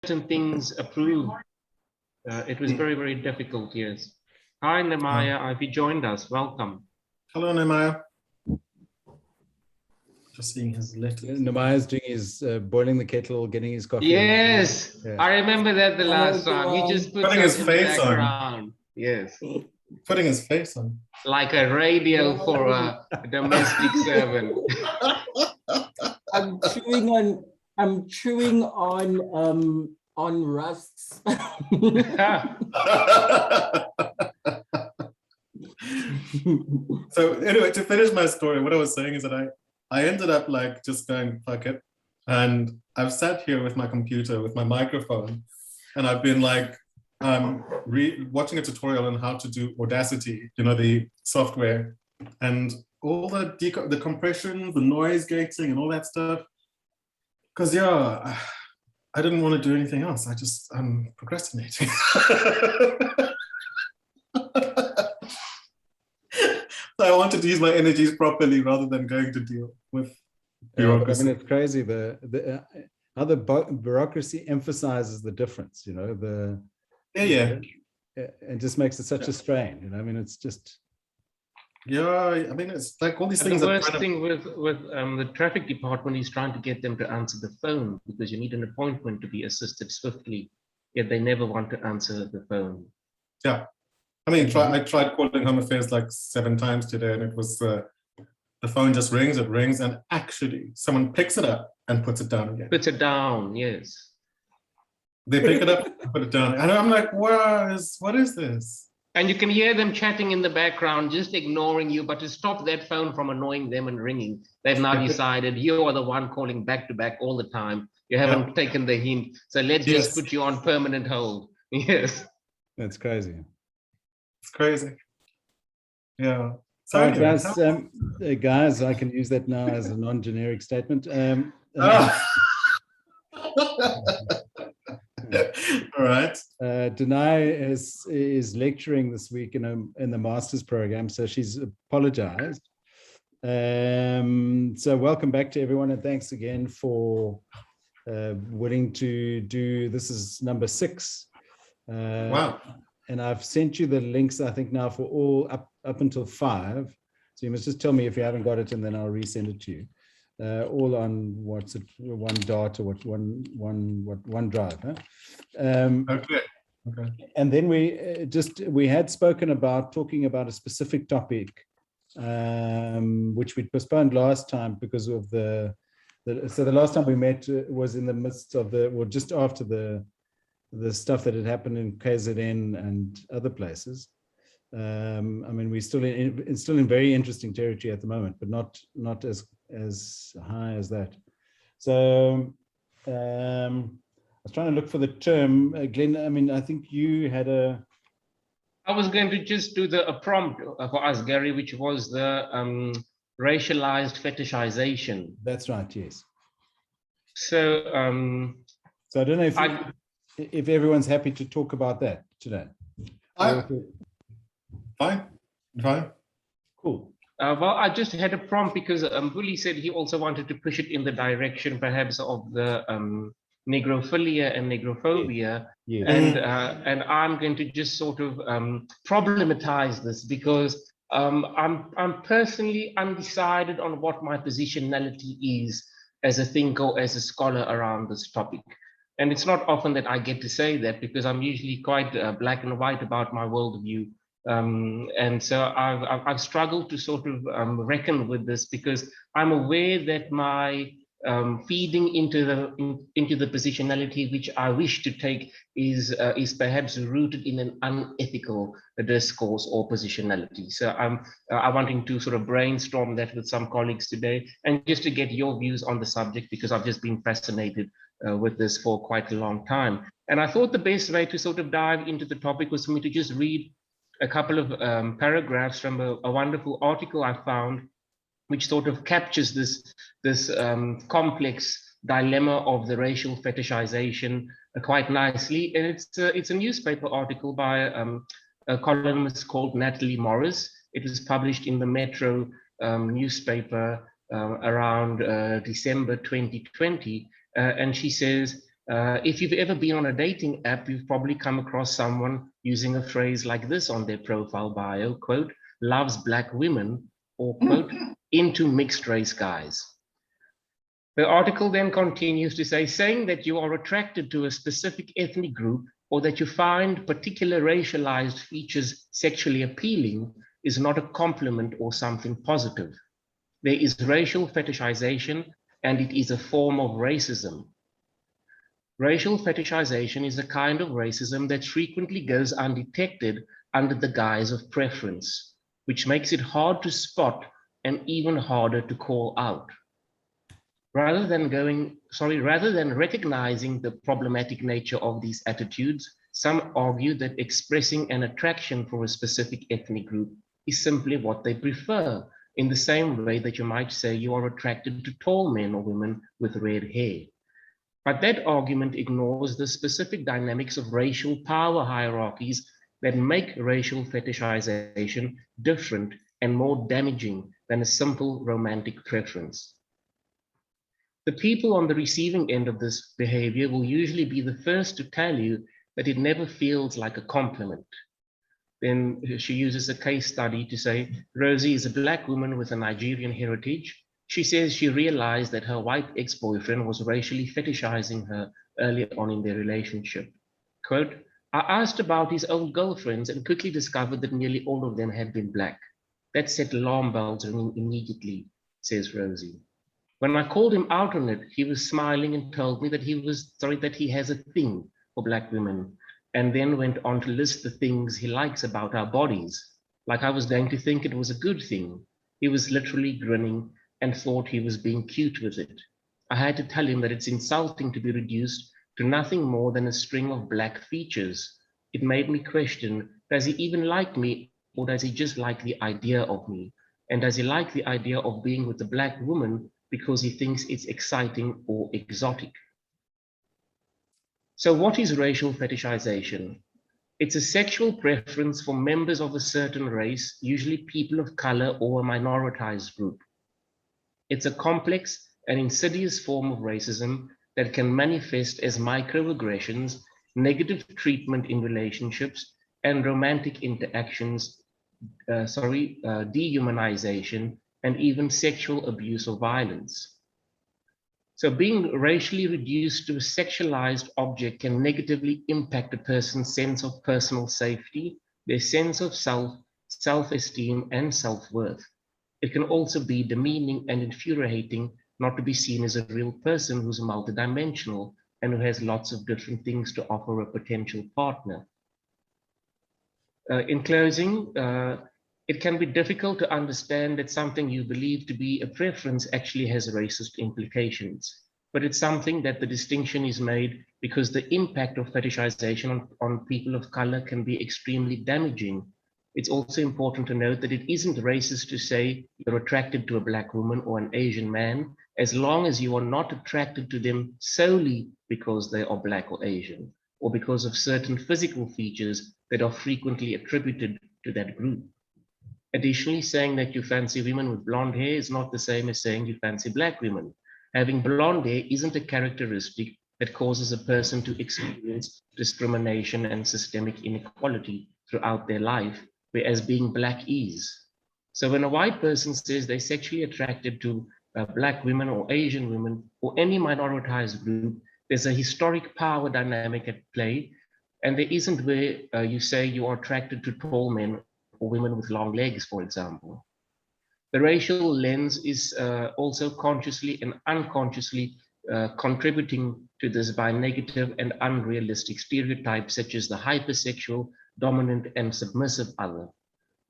certain things approved. It was very, very difficult, yes. Hi, Nehemiah, have you joined us? Welcome. Hello, Nehemiah. Just seeing his letters. Nehemiah's doing his boiling the kettle, getting his coffee. Yes, Yeah. I remember that the last time. He just put Putting his us in the face on. background. Yes. Putting his face on. Like a radio for a domestic servant. I'm chewing on rusks. So anyway, to finish my story, what I was saying is that I ended up like just going, fuck it. And I've sat here with my computer, with my microphone, and I've been like watching a tutorial on how to do Audacity, you know, the software, and all the compression, the noise gating and all that stuff. Because yeah, I didn't want to do anything else. I'm procrastinating. So I wanted to use my energies properly rather than going to deal with bureaucracy. I mean, it's crazy how the bureaucracy emphasizes the difference, you know, it just makes it such a strain, you know. I mean, it's just. Yeah, I mean, it's like all these things. The worst thing with the traffic department is trying to get them to answer the phone because you need an appointment to be assisted swiftly, yet they never want to answer the phone. Yeah, I mean, I tried calling Home Affairs like 7 times today, and it was the phone just rings, it rings, and actually someone picks it up and puts it down again. Puts it down, yes. They pick it up and put it down, and I'm like, what is this? And you can hear them chatting in the background, just ignoring you. But to stop that phone from annoying them and ringing, they've now decided you are the one calling back to back all the time. You haven't taken the hint. So let's just put you on permanent hold. Yes. That's crazy. It's crazy. Yeah. So anyway, guys, I can use that now as a non-generic statement. All right. Danai is lecturing this week in the master's program, so she's apologized. So welcome back to everyone, and thanks again for willing to do. This is number 6. Wow. And I've sent you the links, I think, now for all up until 5. So you must just tell me if you haven't got it, and then I'll resend it to you. All on OneDart or OneDrive. Huh? Okay. And then we had spoken about talking about a specific topic, which we postponed last time because of so the last time we met was in the midst of just after the stuff that had happened in KZN and other places. I mean, we're still in very interesting territory at the moment, but not as high as that. So I was trying to look for the term. Glenn, I mean, I think you had I was going to just do a prompt for us, Gary, which was the racialized fetishization. That's right, yes. So so I don't know if everyone's happy to talk about that today. Fine. Cool. Well, I just had a prompt because Vuli said he also wanted to push it in the direction perhaps of the negrophilia and negrophobia. Yes. And I'm going to just sort of problematize this because I'm personally undecided on what my positionality is as a thinker or as a scholar around this topic. And it's not often that I get to say that because I'm usually quite black and white about my worldview. And so I've struggled to sort of reckon with this because I'm aware that my feeding into the positionality which I wish to take is perhaps rooted in an unethical discourse or positionality. So I'm wanting to sort of brainstorm that with some colleagues today, and just to get your views on the subject because I've just been fascinated with this for quite a long time. And I thought the best way to sort of dive into the topic was for me to just read a couple of paragraphs from a wonderful article I found, which sort of captures this complex dilemma of the racial fetishization quite nicely. And it's a newspaper article by a columnist called Natalie Morris. It was published in the Metro newspaper around December 2020. And she says, If you've ever been on a dating app, you've probably come across someone using a phrase like this on their profile bio, quote, loves black women, or quote, into mixed race guys. The article then continues to say, saying that you are attracted to a specific ethnic group or that you find particular racialized features sexually appealing is not a compliment or something positive. There is racial fetishization, and it is a form of racism. Racial fetishization is a kind of racism that frequently goes undetected under the guise of preference, which makes it hard to spot and even harder to call out. Rather than recognizing the problematic nature of these attitudes, some argue that expressing an attraction for a specific ethnic group is simply what they prefer, in the same way that you might say you are attracted to tall men or women with red hair. But that argument ignores the specific dynamics of racial power hierarchies that make racial fetishization different and more damaging than a simple romantic preference. The people on the receiving end of this behavior will usually be the first to tell you that it never feels like a compliment. Then she uses a case study to say, Rosie is a black woman with a Nigerian heritage. She says she realized that her white ex-boyfriend was racially fetishizing her early on in their relationship. Quote, I asked about his old girlfriends and quickly discovered that nearly all of them had been black. That set alarm bells ringing immediately, says Rosie. When I called him out on it, he was smiling and told me that he has a thing for black women, and then went on to list the things he likes about our bodies, like I was going to think it was a good thing. He was literally grinning and thought he was being cute with it. I had to tell him that it's insulting to be reduced to nothing more than a string of black features. It made me question, does he even like me, or does he just like the idea of me? And does he like the idea of being with a black woman because he thinks it's exciting or exotic? So what is racial fetishization? It's a sexual preference for members of a certain race, usually people of color or a minoritized group. It's a complex and insidious form of racism that can manifest as microaggressions, negative treatment in relationships, and romantic interactions, dehumanization, and even sexual abuse or violence. So being racially reduced to a sexualized object can negatively impact a person's sense of personal safety, their sense of self, self-esteem, and self-worth. It can also be demeaning and infuriating not to be seen as a real person who's multidimensional and who has lots of different things to offer a potential partner. In closing, it can be difficult to understand that something you believe to be a preference actually has racist implications. But it's something that the distinction is made because the impact of fetishization on people of color can be extremely damaging. It's also important to note that it isn't racist to say you're attracted to a black woman or an Asian man, as long as you are not attracted to them solely because they are black or Asian, or because of certain physical features that are frequently attributed to that group. Additionally, saying that you fancy women with blonde hair is not the same as saying you fancy black women. Having blonde hair isn't a characteristic that causes a person to experience discrimination and systemic inequality throughout their life, whereas being black is. So when a white person says they're sexually attracted to black women or Asian women or any minoritized group, there's a historic power dynamic at play, and there isn't where you say you are attracted to tall men or women with long legs, for example. The racial lens is also consciously and unconsciously contributing to this by negative and unrealistic stereotypes such as the hypersexual, dominant, and submissive other.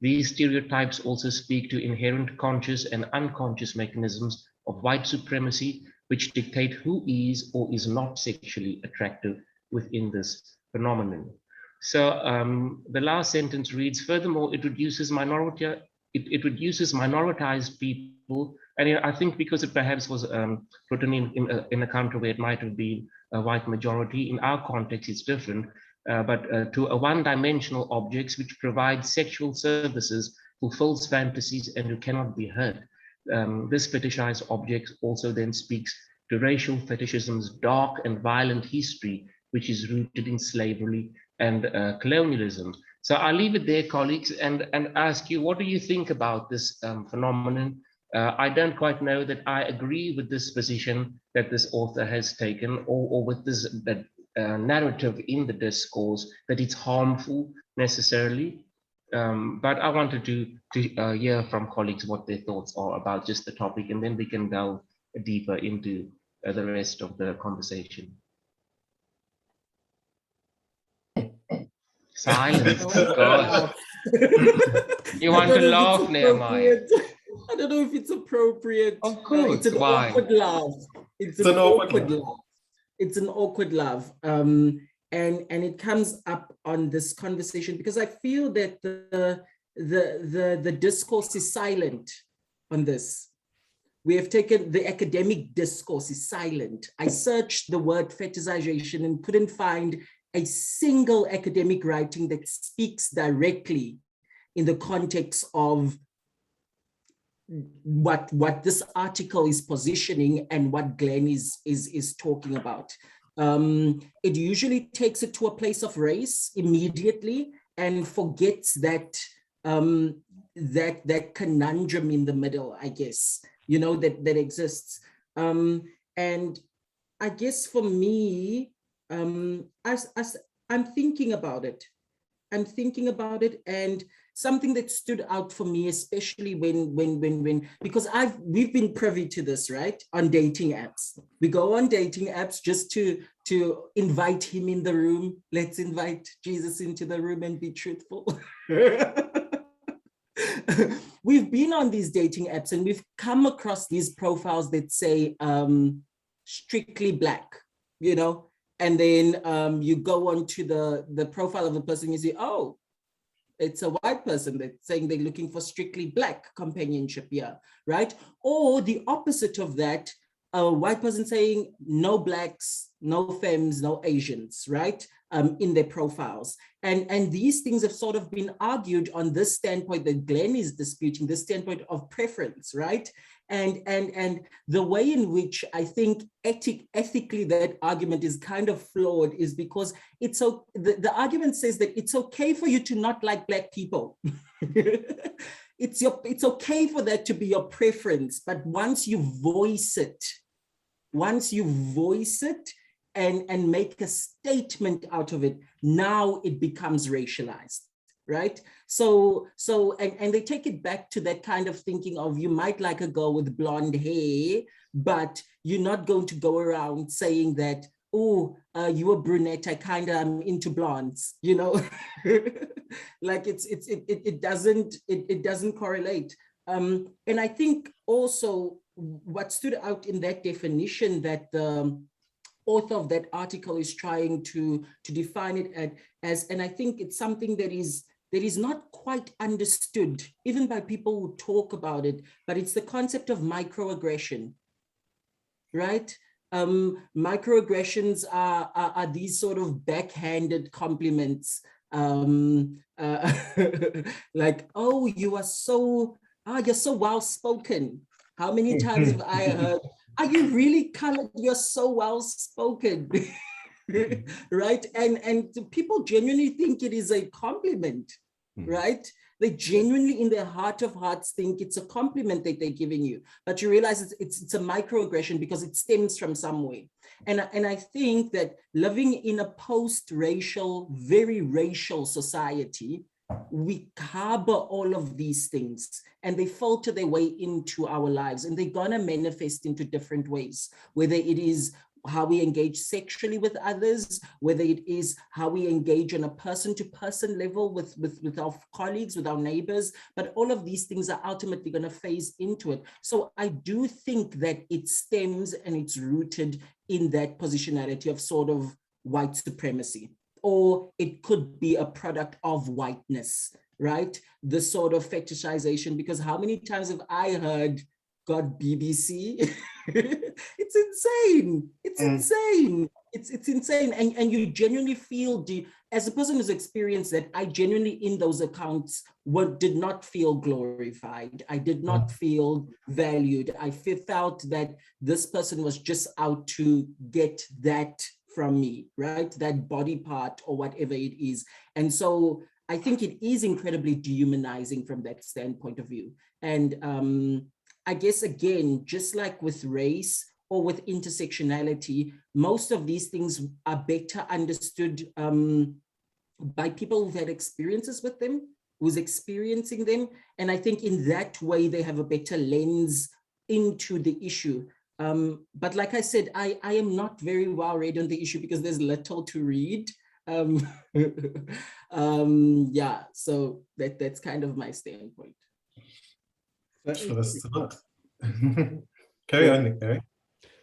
These stereotypes also speak to inherent conscious and unconscious mechanisms of white supremacy, which dictate who is or is not sexually attractive within this phenomenon. So the last sentence reads, furthermore, it reduces minoritized people, and I think because it perhaps was written in a country where it might have been a white majority, in our context it's different, but to a one-dimensional objects which provide sexual services, fulfills fantasies, and who cannot be hurt. This fetishized object also then speaks to racial fetishism's dark and violent history, which is rooted in slavery and colonialism. So I'll leave it there, colleagues, and ask you, what do you think about this phenomenon? I don't quite know that I agree with this position that this author has taken, or with this narrative in the discourse, that it's harmful necessarily. But I wanted to hear from colleagues what their thoughts are about just the topic, and then we can delve deeper into the rest of the conversation. Silence. God. You want to laugh, Nehemiah? I don't know if it's appropriate. Of course. It's an awkward laugh. It's an awkward laugh. It's an awkward laugh. And it comes up on this conversation because I feel that the discourse is silent on this. We have taken the academic discourse is silent. I searched the word fetishization and couldn't find a single academic writing that speaks directly in the context of what this article is positioning and what Glenn is talking about. It usually takes it to a place of race immediately and forgets that that conundrum in the middle, I guess, you know, that exists. And I guess for me, as I'm thinking about it, and something that stood out for me, especially when because we've been privy to this, right? On dating apps. We go on dating apps just to invite him in the room. Let's invite Jesus into the room and be truthful. We've been on these dating apps and we've come across these profiles that say strictly Black, you know, and then you go on to the profile of the person, you say, oh, it's a white person that's saying they're looking for strictly Black companionship here, right? Or the opposite of that, a white person saying no Blacks, no femmes, no Asians, right? In their profiles. And these things have sort of been argued on this standpoint that Glenn is disputing, this standpoint of preference, right? And the way in which I think ethically that argument is kind of flawed is because it's so the argument says that it's okay for you to not like Black people. It's okay for that to be your preference, but once you voice it and make a statement out of it, now it becomes racialized. Right? So and they take it back to that kind of thinking of you might like a girl with blonde hair, but you're not going to go around saying that, oh, you're a brunette, I kind of am into blondes, you know? Like it doesn't correlate. And I think also what stood out in that definition that the author of that article is trying to define it as, and I think it's something that is not quite understood, even by people who talk about it, but it's the concept of microaggression, right? Microaggressions are these sort of backhanded compliments, like, oh, you're so well-spoken. How many times have I heard, are you really colored? You're so well-spoken. Right? And people genuinely think it is a compliment, right? They genuinely in their heart of hearts think it's a compliment that they're giving you, but you realize it's a microaggression because it stems from somewhere. And I think that living in a post-racial, very racial society, we harbor all of these things and they filter their way into our lives, and they're gonna manifest into different ways, whether it is how we engage sexually with others, whether it is how we engage on a person-to-person level with our colleagues, with our neighbors, but all of these things are ultimately going to phase into it. So I do think that it stems and it's rooted in that positionality of sort of white supremacy, or it could be a product of whiteness, right? The sort of fetishization, because how many times have I heard, God, BBC? It's insane. It's insane. it's insane. And you genuinely feel, as a person who's experienced that, I genuinely in those accounts did not feel glorified. I did not feel valued. I felt that this person was just out to get that from me, right? That body part or whatever it is. And so I think it is incredibly dehumanizing from that standpoint of view. And I guess, again, just like with race or with intersectionality, most of these things are better understood by people who've had experiences with them, who's experiencing them. And I think in that way, they have a better lens into the issue. But like I said, I am not very well read on the issue because there's little to read. Yeah, so that's kind of my standpoint. Thanks for this tonight. Carry on, Nick, Gary.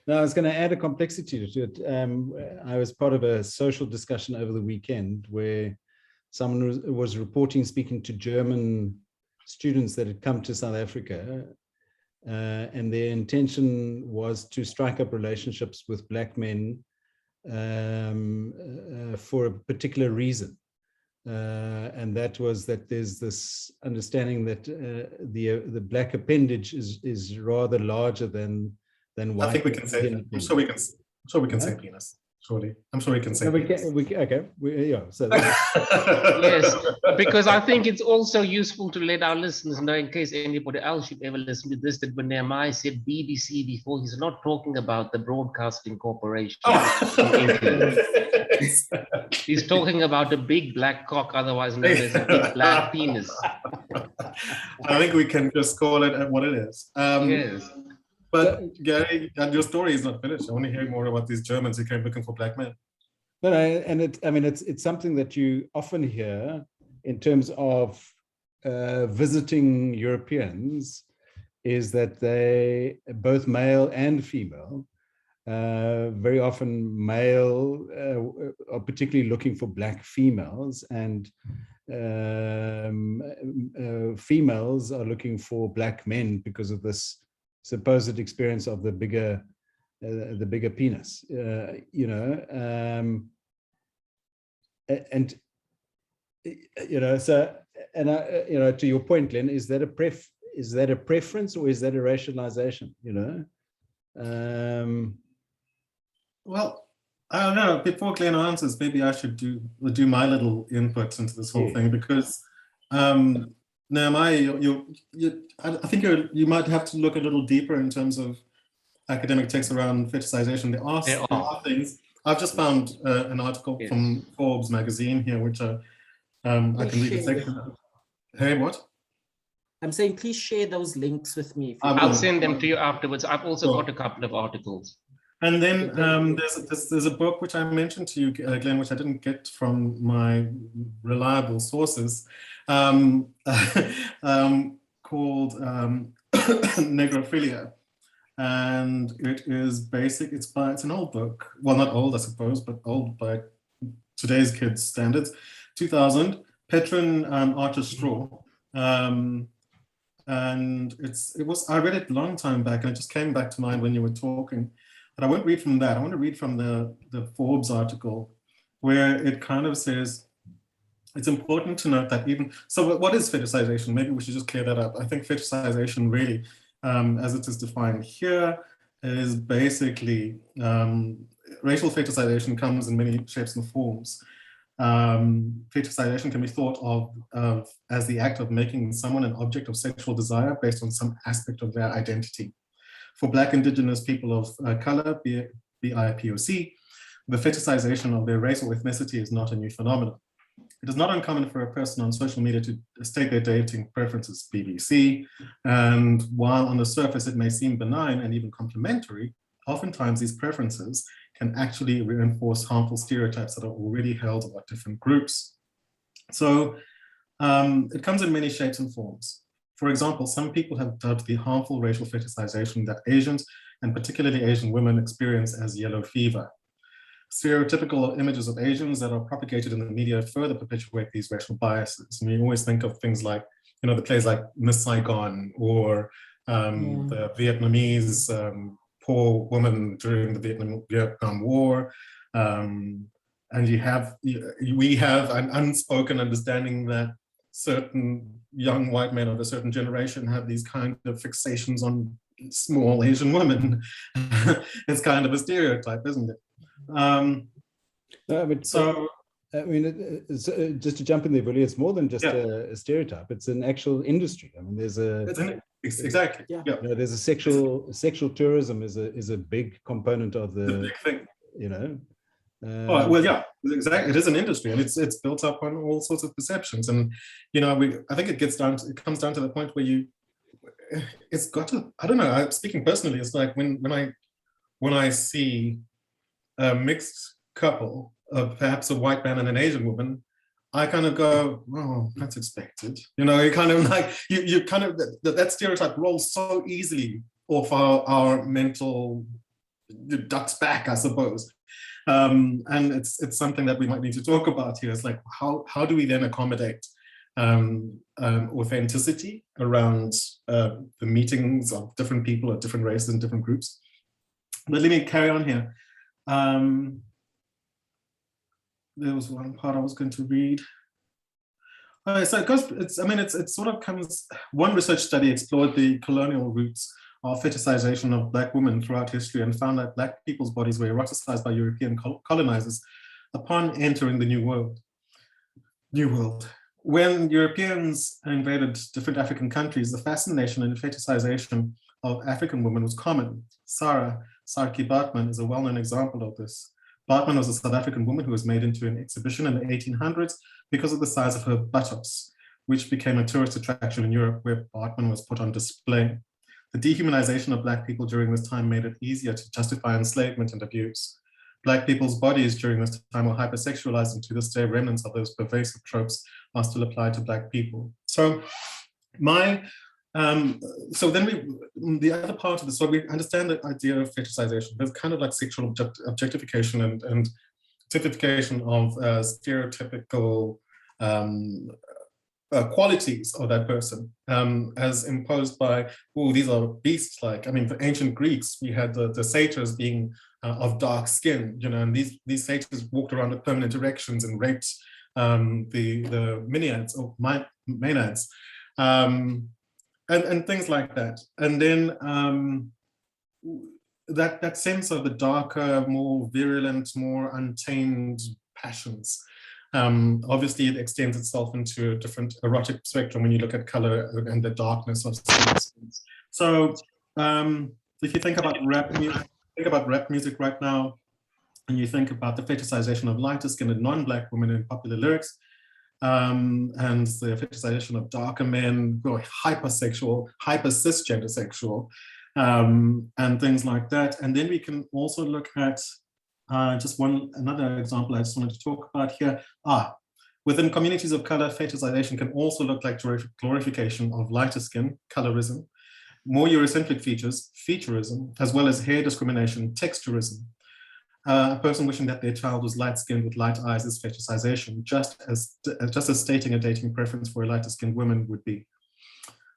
No, I was going to add a complexity to it. I was part of a social discussion over the weekend where someone was reporting, speaking to German students that had come to South Africa, and their intention was to strike up relationships with Black men for a particular reason. And that was that there's this understanding that the Black appendage is rather larger than white. I think we can say. I'm sure we can say penis. Surely, I'm sure we can say. Yeah. So yes, because I think it's also useful to let our listeners know, in case anybody else should ever listen to this, that when Nehemiah said BBC before, he's not talking about the Broadcasting Corporation. He's talking about a big black cock, otherwise known as a big black penis. I think we can just call it what it is. Yes. But Gary, your story is not finished. I want to hear more about these Germans who came looking for Black men. No, and it's something that you often hear in terms of visiting Europeans, is that they, both male and female, very often male are particularly looking for Black females, and females are looking for Black men because of this supposed experience of the bigger penis, you know, and you know, so, and you know, to your point, Glenn, is that a preference or is that a racialization? You know, well, I don't know. Before Glenn answers, maybe I should do my little input into this whole thing, because Nehemiah, I think you might have to look a little deeper in terms of academic texts around fetishization. There are things. I've just found an article from Forbes magazine here, which I can read a section of. Hey, what? I'm saying, please share those links with me. I'll send them to you afterwards. I've also got a couple of articles. And then there's a book which I mentioned to you, Glenn, which I didn't get from my reliable sources, called Negrophilia. And it is basic, it's an old book. Well, not old, I suppose, but old by today's kids' standards. 2000, Petron Archer Straw. And I read it a long time back, and it just came back to mind when you were talking. But I won't read from that. I want to read from the Forbes article, where it kind of says, it's important to note that so what is fetishization? Maybe we should just clear that up. I think fetishization really, as it is defined here, is basically, racial fetishization comes in many shapes and forms. Fetishization can be thought of as the act of making someone an object of sexual desire based on some aspect of their identity. For Black, Indigenous people of color, BIPOC, the fetishization of their race or ethnicity is not a new phenomenon. It is not uncommon for a person on social media to state their dating preferences, BBC, and while on the surface it may seem benign and even complimentary, oftentimes these preferences can actually reinforce harmful stereotypes that are already held about different groups. So it comes in many shapes and forms. For example, some people have dubbed the harmful racial fetishization that Asians, and particularly Asian women, experience as yellow fever. Stereotypical images of Asians that are propagated in the media further perpetuate these racial biases. And you always think of things like, you know, the plays like Miss Saigon, or the Vietnamese poor woman during the Vietnam War, And we have an unspoken understanding that certain young white men of a certain generation have these kind of fixations on small Asian women. It's kind of a stereotype, isn't it? So I mean, just to jump in there, Vully, it's more than just a stereotype. It's an actual industry. I mean, there's a exactly. You know, there's a sexual tourism is a big component of the big thing. You know. Well, yeah, exactly. It is an industry, and it's built up on all sorts of perceptions. And you know, I think it comes down to the point where it's got to. I don't know. Speaking personally, it's like when I see a mixed couple, perhaps a white man and an Asian woman, I kind of go, oh, that's expected. You know, you kind of like you kind of that stereotype rolls so easily off our mental ducks back, I suppose. And it's something that we might need to talk about here. It's like, how do we then accommodate authenticity around the meetings of different people of different races and different groups? But let me carry on here. There was one part I was going to read. So it goes, it sort of comes, one research study explored the colonial roots of fetishization of Black women throughout history and found that Black people's bodies were eroticized by European colonizers upon entering the New World. When Europeans invaded different African countries, the fascination and fetishization of African women was common. Sarah SARChI Chair is a well-known example of this. Bartman was a South African woman who was made into an exhibition in the 1800s because of the size of her buttocks, which became a tourist attraction in Europe where Bartman was put on display. The dehumanization of Black people during this time made it easier to justify enslavement and abuse. Black people's bodies during this time were hypersexualized, and to this day, remnants of those pervasive tropes are still applied to Black people. So so then the other part of this, so we understand the idea of fetishization. There's kind of like sexual objectification and typification of stereotypical qualities of that person as imposed by, oh, these are beasts. Like, I mean, for ancient Greeks, we had the satyrs being of dark skin, you know, and these satyrs walked around with permanent erections and raped the Maenads or Maenads. And things like that. And then that sense of the darker, more virulent, more untamed passions. Obviously, it extends itself into a different erotic spectrum when you look at color and the darkness of skin. So if you think about rap music right now, and you think about the fetishization of lighter skinned and non-Black women in popular lyrics, and the fetishization of darker men who are hypersexual, hyper-cisgender sexual, and things like that. And then we can also look at another example I just wanted to talk about here. Within communities of color, fetishization can also look like glorification of lighter skin, colorism, more Eurocentric features, featureism, as well as hair discrimination, texturism. A person wishing that their child was light-skinned with light eyes is fetishization, just as stating a dating preference for a lighter-skinned woman would be.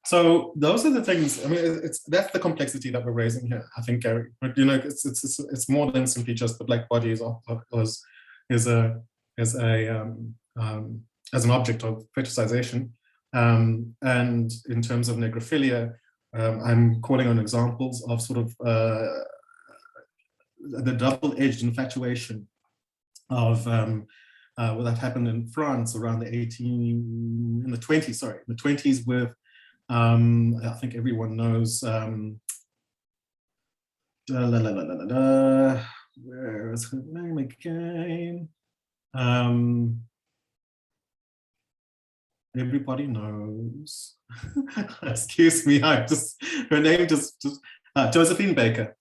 So those are the things. I mean, that's the complexity that we're raising here, I think, Gary. But you know, it's more than simply just the Black body as an object of fetishization. And in terms of negrophilia, I'm calling on examples of sort of the double-edged infatuation of that happened in France around the 20s with, I think everyone knows, where is her name again? Everybody knows. Excuse me, her name just Josephine Baker.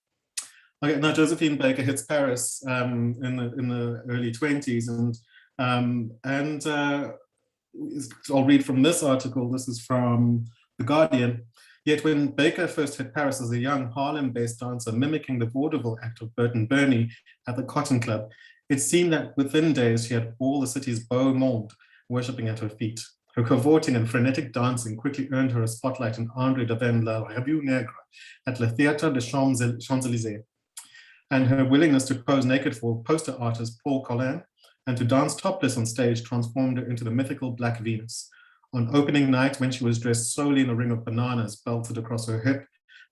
Okay, now Josephine Baker hits Paris in the early 20s, and I'll read from this article. This is from The Guardian. Yet when Baker first hit Paris as a young Harlem-based dancer mimicking the vaudeville act of Burton Burney at the Cotton Club, it seemed that within days she had all the city's beau monde worshipping at her feet. Her cavorting and frenetic dancing quickly earned her a spotlight in André Devin La Revue Negre at Le Théâtre des Champs-Élysées. and her willingness to pose naked for poster artist Paul Collan and to dance topless on stage transformed her into the mythical Black Venus. On opening night, when she was dressed solely in a ring of bananas belted across her hip,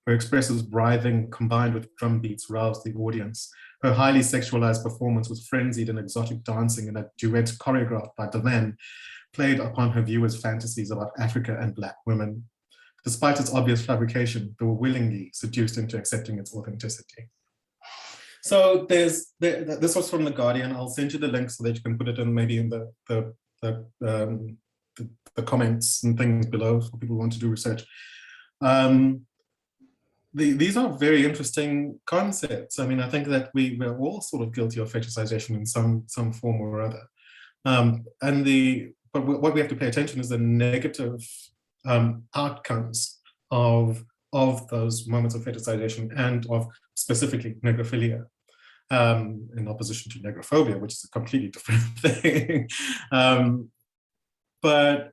her expressive writhing combined with drum beats roused the audience. Her highly sexualized performance with frenzied and exotic dancing in a duet choreographed by Delenn played upon her viewers' fantasies about Africa and Black women. Despite its obvious fabrication, they were willingly seduced into accepting its authenticity. So this was from The Guardian. I'll send you the link so that you can put it in maybe in the comments and things below for people who want to do research. These are very interesting concepts. I mean, I think that we're all sort of guilty of fetishization in some form or other. But what we have to pay attention is the negative outcomes of those moments of fetishization and of specifically negrophilia, in opposition to negrophobia, which is a completely different thing. But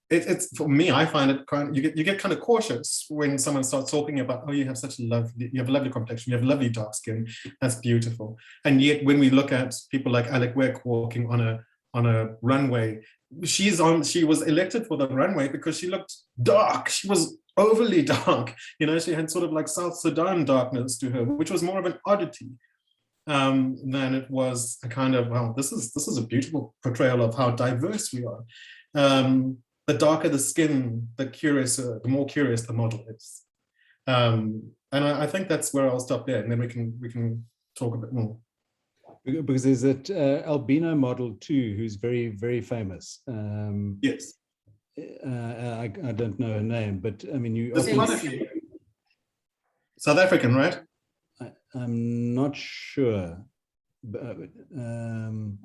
it's for me, I find it kind of, you get kind of cautious when someone starts talking about, oh, you have a lovely complexion, you have lovely dark skin, that's beautiful. And yet when we look at people like Alec Weck walking on a runway, she was elected for the runway because she looked dark. She was overly dark. You know, she had sort of like South Sudan darkness to her, which was more of an oddity than it was a kind of, well, this is a beautiful portrayal of how diverse we are. The darker the skin, the more curious the model is. And I think that's where I'll stop there, and then we can talk a bit more. Because there's that albino model too, who's very, very famous. Yes. I don't know her name, but I mean, you. South African, right? I'm not sure, but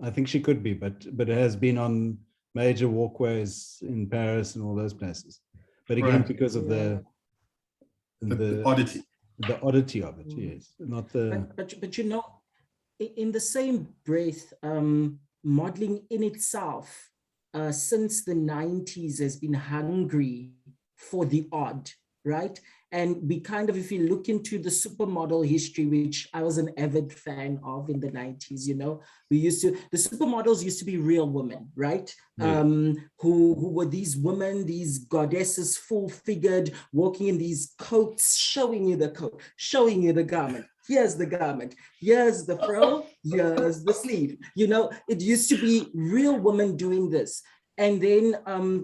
I think she could be, but it has been on major walkways in Paris and all those places. But again, right, because of the oddity. The oddity of it, yes. Not the but you know, in the same breath, modeling in itself, since the 90s has been hungry for the odd, right? And we kind of, if you look into the supermodel history, which I was an avid fan of in the 90s, you know, the supermodels used to be real women, right? Yeah. Who were these women, these goddesses, full-figured, walking in these coats, showing you the coat, showing you the garment. Here's the garment, here's the frill, here's the sleeve. You know, it used to be real women doing this. And then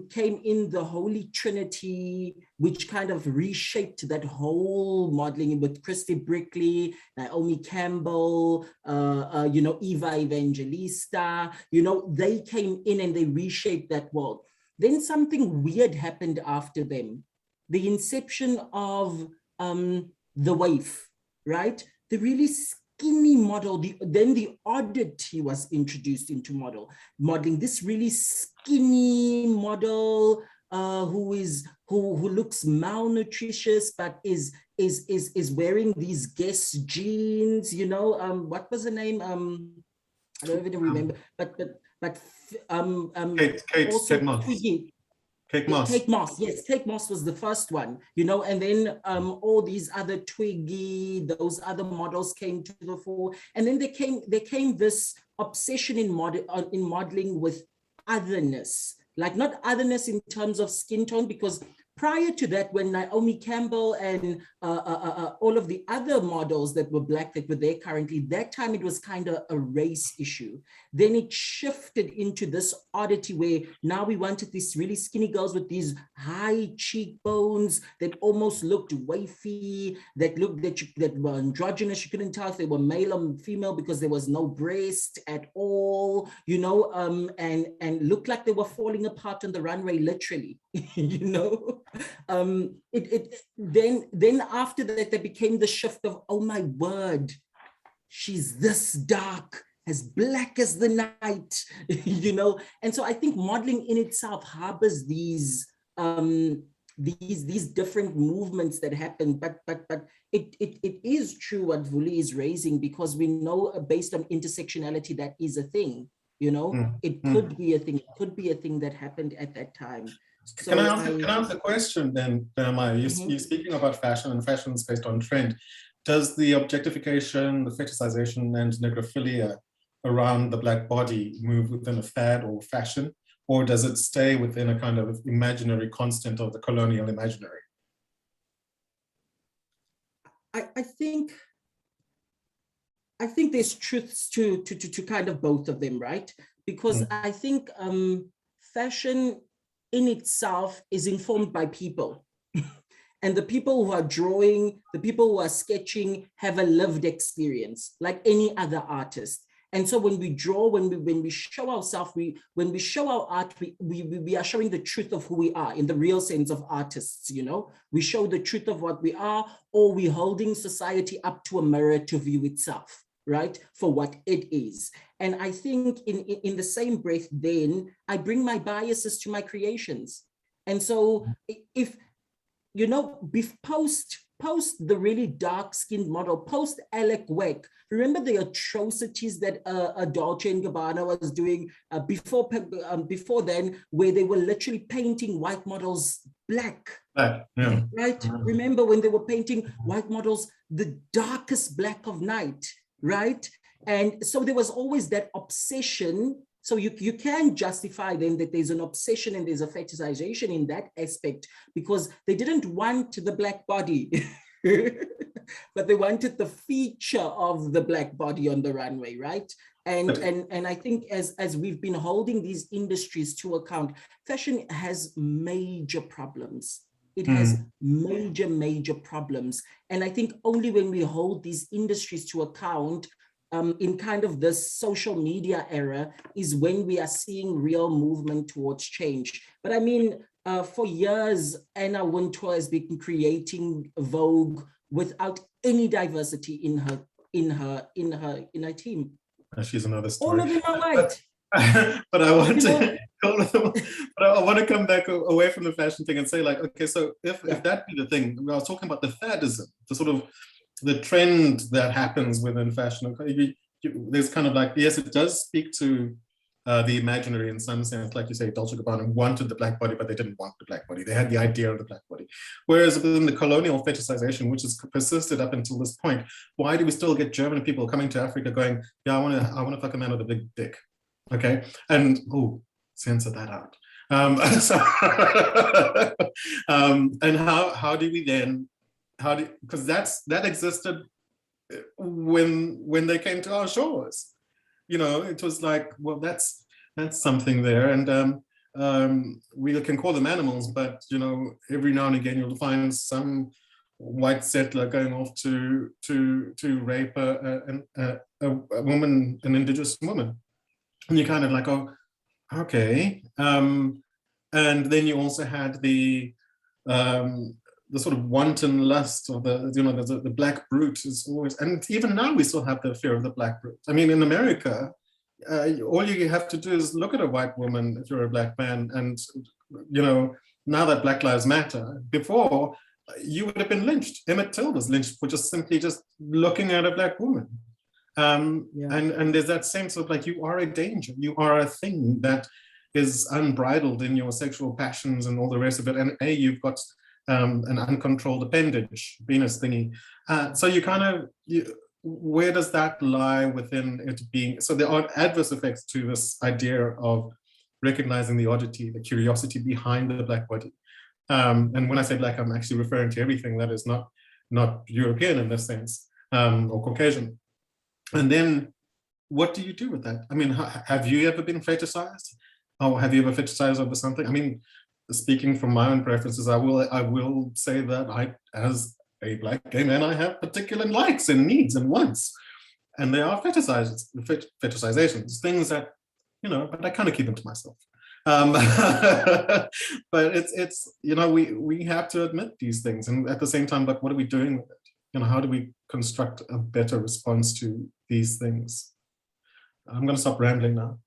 came in the Holy Trinity, which kind of reshaped that whole modeling with Christy Brickley, Naomi Campbell, you know, Eva Evangelista. You know, they came in and they reshaped that world. Then something weird happened after them. The inception of the waif, right? The really skinny model, then the oddity was introduced into modeling. This really skinny model who looks malnutritious but is wearing these Guess jeans. You know, what was the name? I don't even remember. But Kate Moss. Kate Moss. Kate Moss, yes, Kate Moss was the first one, you know, and then all these other Twiggy, those other models came to the fore, and then there came this obsession in modeling with otherness, like not otherness in terms of skin tone, because prior to that, when Naomi Campbell and all of the other models that were Black that were there currently, that time it was kind of a race issue. Then it shifted into this oddity where now we wanted these really skinny girls with these high cheekbones that almost looked wafy, that were androgynous. You couldn't tell if they were male or female because there was no breast at all, you know, and looked like they were falling apart on the runway, literally, you know. Then after that, there became the shift of, oh my word, she's this dark, as black as the night, you know. And so I think modeling in itself harbors these different movements that happen, but it is true what Vuli is raising, because we know based on intersectionality that is a thing, you know. It could be a thing. It could be a thing that happened at that time. So can I ask a question then, Nehemiah? You're speaking about fashion, and fashion is based on trend. does the objectification, the fetishization, and necrophilia around the Black body move within a fad or fashion, or does it stay within a kind of imaginary constant of the colonial imaginary? I think there's truths to kind of both of them, right? Because I think fashion in itself is informed by people. And the people who are drawing, the people who are sketching have a lived experience like any other artist. And so when we draw, when we show ourselves, when we show our art, we are showing the truth of who we are in the real sense of artists, you know? We show the truth of what we are, or we're holding society up to a mirror to view itself, right? For what it is. And I think in the same breath, then I bring my biases to my creations. And so if, you know, post the really dark-skinned model, post Alec Weck, remember the atrocities that Dolce & Gabbana was doing before then, where they were literally painting white models black. Yeah. Right? Remember when they were painting white models the darkest black of night, right? And so there was always that obsession. So you can justify then that there's an obsession and there's a fetishization in that aspect, because they didn't want the Black body, but they wanted the feature of the Black body on the runway, right? And I think as we've been holding these industries to account, fashion has major problems. It has major problems. And I think only when we hold these industries to account in kind of this social media era is when we are seeing real movement towards change. But I mean, for years, Anna Wintour has been creating Vogue without any diversity in her team. She's another story. All of them are white. But I want I want to come back away from the fashion thing and say, like, okay, so if that be the thing, I was talking about the fadism, the sort of the trend that happens within fashion. There's kind of like, yes, it does speak to the imaginary in some sense, like you say, Dolce & Gabbana wanted the Black body, but they didn't want the Black body. They had the idea of the Black body. Whereas within the colonial fetishization, which has persisted up until this point, why do we still get German people coming to Africa going, yeah, I want to fuck a man with a big dick, okay? And censor that out. And how do we then? Because that existed when they came to our shores. You know, it was like, well, that's something there, and we can call them animals, but you know, every now and again you'll find some white settler going off to rape a woman, an indigenous woman, and you're kind of like, oh, okay. And then you also had the sort of wanton lust of the black brute is always, and even now we still have the fear of the black brute. I mean, in America, all you have to do is look at a white woman if you're a black man, and you know, now that Black Lives Matter, before you would have been lynched. Emmett Till was lynched for just simply looking at a black woman. And there's that sense of like, you are a danger, you are a thing that is unbridled in your sexual passions and all the rest of it. And you've got an uncontrolled appendage, Venus thingy. So you kind of, where does that lie within it being? So there are adverse effects to this idea of recognizing the oddity, the curiosity behind the black body. And when I say black, I'm actually referring to everything that is not European in this sense, or Caucasian. And then what do you do with that? I mean, have you ever been fetishized? Or have you ever fetishized over something? I mean, speaking from my own preferences, I will say that as a black gay man, I have particular likes and needs and wants. And they are fetishizations, things that, you know, but I kind of keep them to myself. But it's you know, we have to admit these things, and at the same time, but what are we doing with it? You know, how do we construct a better response to these things? I'm going to stop rambling now.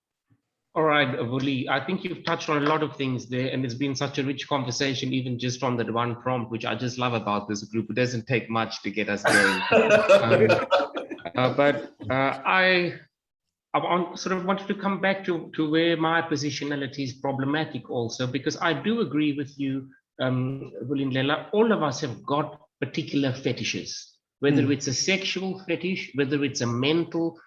All right, Vuli, I think you've touched on a lot of things there, and it's been such a rich conversation, even just from that one prompt, which I just love about this group. It doesn't take much to get us going. I sort of wanted to come back to where my positionality is problematic also, because I do agree with you, Vulindlela. All of us have got particular fetishes. whether it's a sexual fetish, whether it's a mental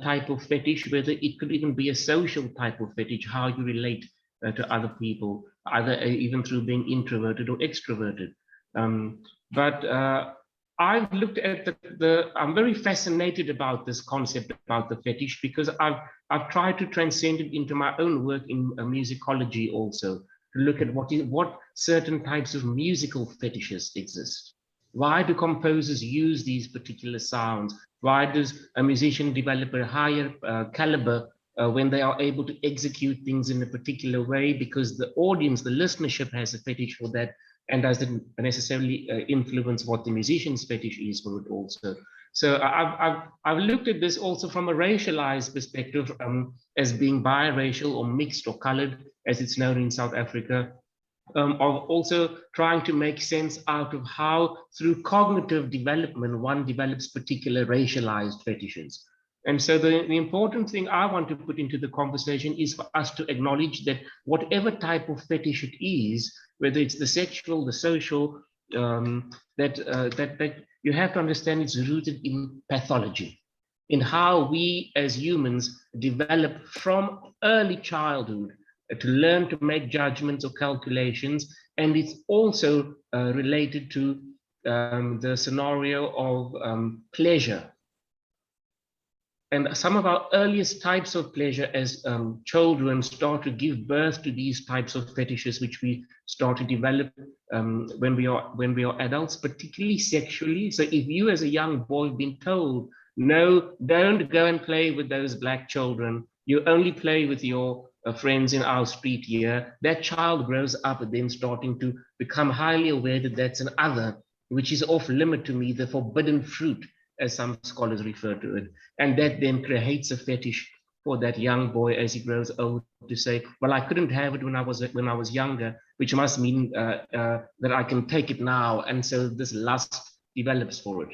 type of fetish, whether it could even be a social type of fetish, how you relate to other people, either even through being introverted or extroverted. But I've looked at I'm very fascinated about this concept about the fetish, because I've tried to transcend it into my own work in musicology also, to look at what certain types of musical fetishes exist. Why do composers use these particular sounds? Why does a musician develop a higher caliber when they are able to execute things in a particular way? Because the audience, the listenership has a fetish for that, and doesn't necessarily influence what the musician's fetish is for it also. So I've looked at this also from a racialized perspective, as being biracial or mixed or colored, as it's known in South Africa. Of also trying to make sense out of how, through cognitive development, one develops particular racialized fetishes. And so the important thing I want to put into the conversation is for us to acknowledge that whatever type of fetish it is, whether it's the sexual, the social, that you have to understand it's rooted in pathology, in how we as humans develop from early childhood to learn to make judgments or calculations. And it's also related to the scenario of pleasure. And some of our earliest types of pleasure as children start to give birth to these types of fetishes, which we start to develop when we are adults, particularly sexually. So if you as a young boy have been told, no, don't go and play with those black children, you only play with your friends in our street here, that child grows up and then starting to become highly aware that that's an other, which is off limit to me, the forbidden fruit, as some scholars refer to it. And that then creates a fetish for that young boy as he grows old, to say, well, I couldn't have it when I was younger, which must mean that I can take it now. And so this lust develops for it.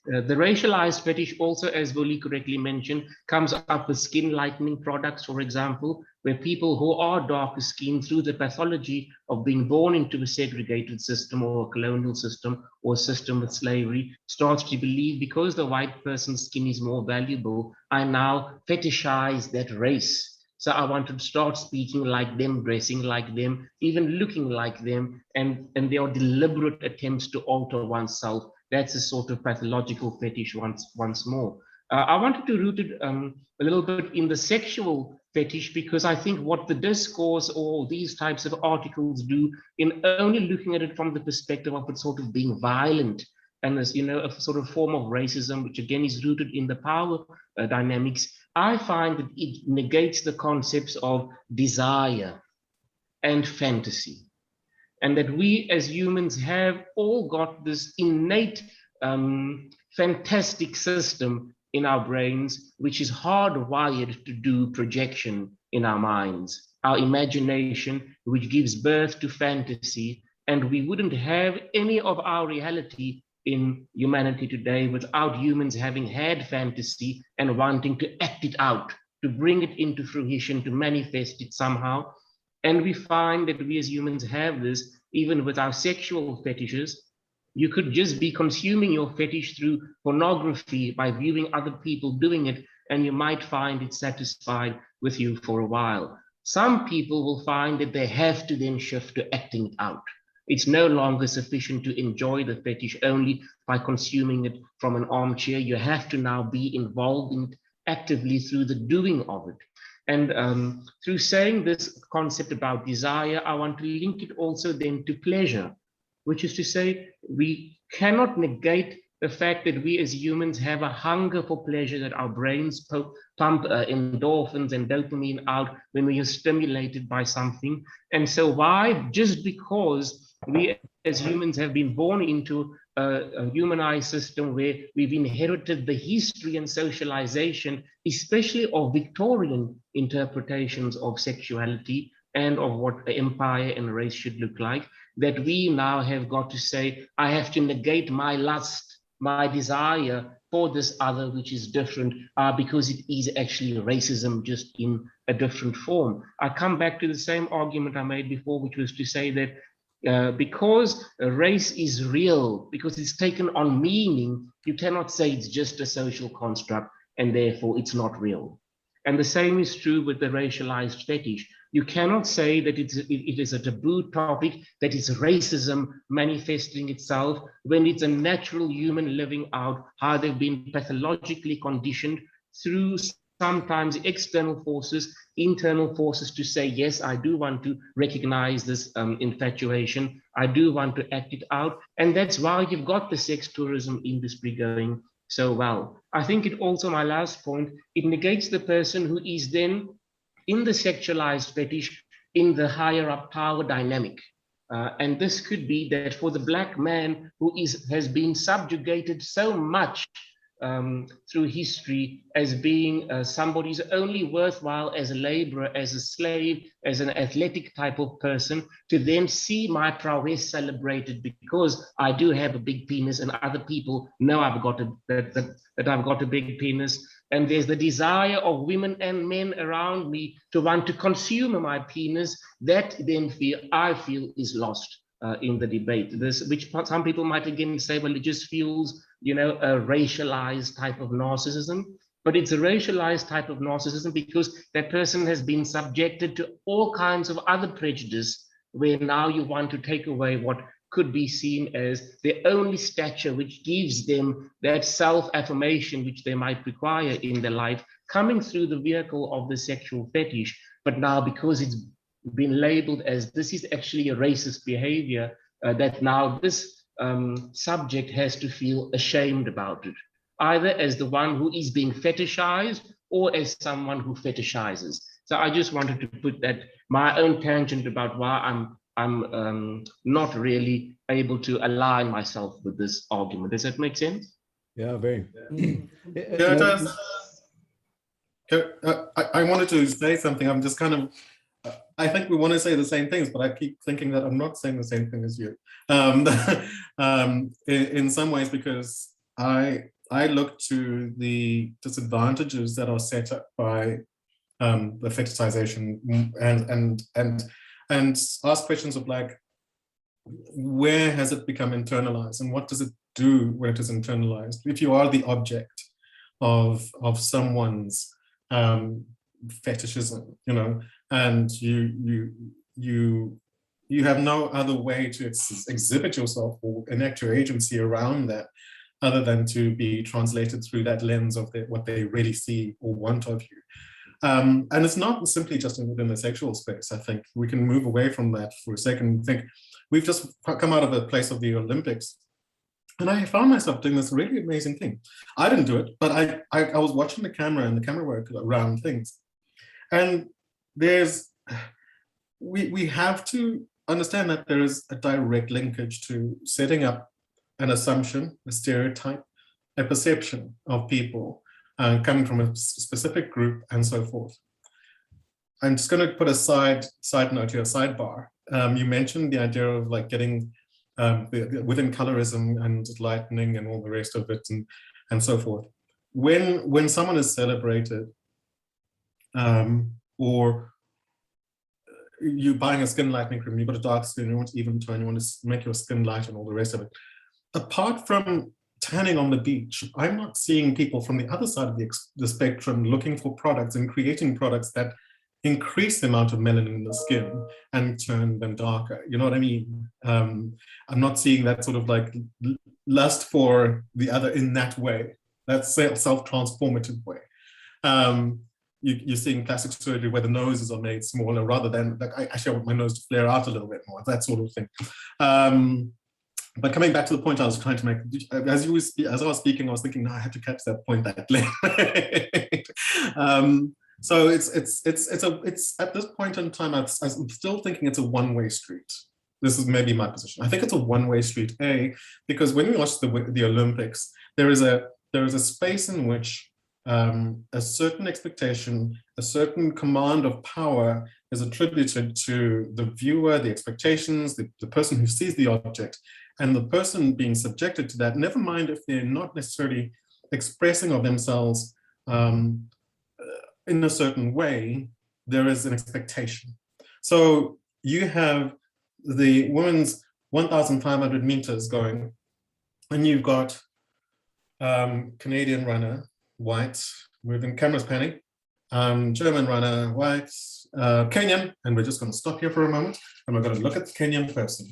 The racialized fetish also, as Vuli correctly mentioned, comes up with skin lightening products, for example, where people who are darker skinned, through the pathology of being born into a segregated system or a colonial system or a system with slavery, starts to believe, because the white person's skin is more valuable, I now fetishize that race. So I want to start speaking like them, dressing like them, even looking like them, and there are deliberate attempts to alter oneself. That's a sort of pathological fetish once more. I wanted to root it a little bit in the sexual fetish, because I think what the discourse or these types of articles do, in only looking at it from the perspective of it sort of being violent and as, a sort of form of racism, which again is rooted in the power dynamics, I find that it negates the concepts of desire and fantasy. And that we as humans have all got this innate, fantastic system in our brains, which is hardwired to do projection in our minds, our imagination, which gives birth to fantasy. And we wouldn't have any of our reality in humanity today without humans having had fantasy and wanting to act it out, to bring it into fruition, to manifest it somehow. And we find that we as humans have this even with our sexual fetishes. You could just be consuming your fetish through pornography by viewing other people doing it, and you might find it satisfied with you for a while. Some people will find that they have to then shift to acting it out. It's no longer sufficient to enjoy the fetish only by consuming it from an armchair. You have to now be involved in it actively through the doing of it. And through saying this concept about desire, I want to link it also then to pleasure, which is to say, we cannot negate the fact that we as humans have a hunger for pleasure, that our brains pump endorphins and dopamine out when we are stimulated by something. And so why, just because we as humans have been born into a humanized system where we've inherited the history and socialization, especially of Victorian interpretations of sexuality and of what empire and race should look like, that we now have got to say, I have to negate my lust, my desire for this other, which is different, because it is actually racism, just in a different form. I come back to the same argument I made before, which was to say that Because race is real, because it's taken on meaning, you cannot say it's just a social construct and therefore it's not real. And the same is true with the racialized fetish. You cannot say that it is a taboo topic, that it's racism manifesting itself, when it's a natural human living out how they've been pathologically conditioned through sometimes external forces, internal forces, to say, yes, I do want to recognize this infatuation. I do want to act it out. And that's why you've got the sex tourism industry going so well. I think it also, my last point, it negates the person who is then in the sexualized fetish in the higher up power dynamic. And this could be that for the Black man who has been subjugated so much through history as being somebody's only worthwhile as a laborer, as a slave, as an athletic type of person, to then see my prowess celebrated because I do have a big penis and other people know that I've got a big penis. And there's the desire of women and men around me to want to consume my penis, that then I feel is lost in the debate. Which some people might again say, well, it just feels, a racialized type of narcissism. But it's a racialized type of narcissism because that person has been subjected to all kinds of other prejudice, where now you want to take away what could be seen as the only stature which gives them that self-affirmation which they might require in their life, coming through the vehicle of the sexual fetish. But now, because it's been labeled as this is actually a racist behavior, that now this subject has to feel ashamed about it, either as the one who is being fetishized or as someone who fetishizes. So I just wanted to put that, my own tangent about why I'm not really able to align myself with this argument. Does that make sense? Yeah, very. Yeah, it does. I wanted to say something. I'm just kind of, I think we want to say the same things, but I keep thinking that I'm not saying the same thing as you. In some ways, because I look to the disadvantages that are set up by the fetishization and ask questions of like, where has it become internalized and what does it do when it is internalized? If you are the object of someone's fetishism, and you have no other way to exhibit yourself or enact your agency around that other than to be translated through that lens of what they really see or want of you. And it's not simply just within the sexual space. I think we can move away from that for a second and think, we've just come out of a place of the Olympics, and I found myself doing this really amazing thing. I didn't do it, but I was watching the camera and the camera work around things. And we have to understand that there is a direct linkage to setting up an assumption, a stereotype, a perception of people coming from a specific group and so forth. I'm just going to put a side note here, a sidebar. You mentioned the idea of like getting within colorism and lightening and all the rest of it and so forth. When someone is celebrated, or you're buying a skin lightening cream, you've got a dark skin, you want to even tone, you want to make your skin light and all the rest of it. Apart from tanning on the beach, I'm not seeing people from the other side of the spectrum looking for products and creating products that increase the amount of melanin in the skin and turn them darker. You know what I mean? I'm not seeing that sort of like lust for the other in that way, that self-transformative way. You're seeing plastic surgery where the noses are made smaller rather than, like, I actually want my nose to flare out a little bit more, that sort of thing. But coming back to the point I was trying to make, as I was speaking, I was thinking, no, I had to catch that point that late. So it's at this point in time, I'm still thinking it's a one-way street. This is maybe my position. I think it's a one-way street, because when we watch the Olympics, there is a space in which a certain expectation, a certain command of power is attributed to the viewer, the expectations, the person who sees the object, and the person being subjected to that, never mind if they're not necessarily expressing of themselves in a certain way, there is an expectation. So you have the women's 1,500 meters going, and you've got Canadian runner, white, moving, cameras panning, German runner, white, Kenyan, and we're just going to stop here for a moment, and we're going to look at the Kenyan person.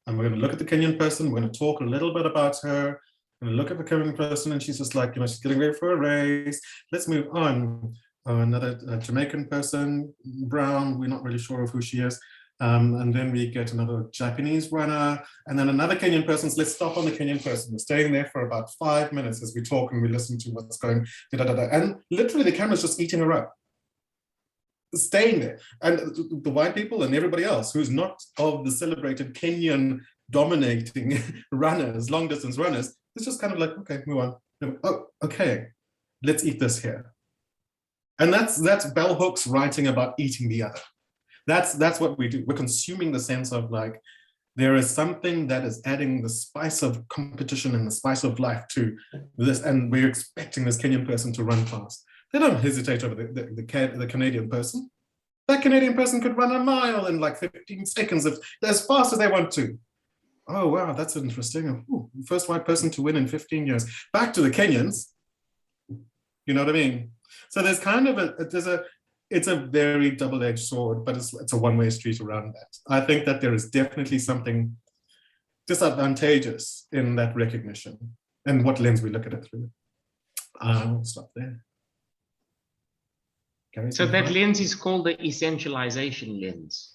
And we're going to look at the Kenyan person, we're going to talk a little bit about her, and look at the Kenyan person, and she's just like, she's getting ready for a race. Let's move on. Another Jamaican person, brown, we're not really sure of who she is. And then we get another Japanese runner, and then another Kenyan person. So let's stop on the Kenyan person. We're staying there for about 5 minutes as we talk and we listen to what's going, and literally the camera's just eating her up, staying there. And the white people and everybody else who's not of the celebrated Kenyan dominating runners, long distance runners, it's just kind of like, okay, move on. Oh, okay, let's eat this here. And that's bell hooks writing about eating the other. That's what we do. We're consuming the sense of like, there is something that is adding the spice of competition and the spice of life to this, and we're expecting this Kenyan person to run fast. They don't hesitate over the Canadian person. That Canadian person could run a mile in like 15 seconds, as fast as they want to. Oh, wow, that's interesting. Ooh, first white person to win in 15 years. Back to the Kenyans. You know what I mean? So there's kind of it's a very double-edged sword, but it's a one-way street around that. I think that there is definitely something disadvantageous in that recognition and what lens we look at it through. I'll stop there. So that lens is called the essentialization lens.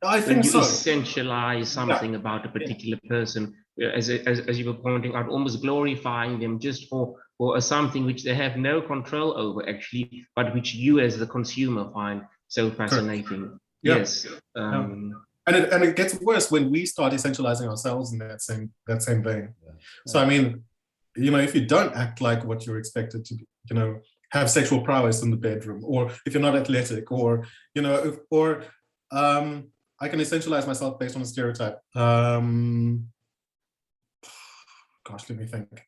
I think so. When you essentialize something about a particular person, as you were pointing out, almost glorifying them just for something which they have no control over, actually, but which you as the consumer find so fascinating. Yeah. Yes. And it gets worse when we start essentializing ourselves in that same vein. Yeah. So I mean, if you don't act like what you're expected to be, have sexual prowess in the bedroom, or if you're not athletic, or I can essentialize myself based on a stereotype. Gosh, let me think.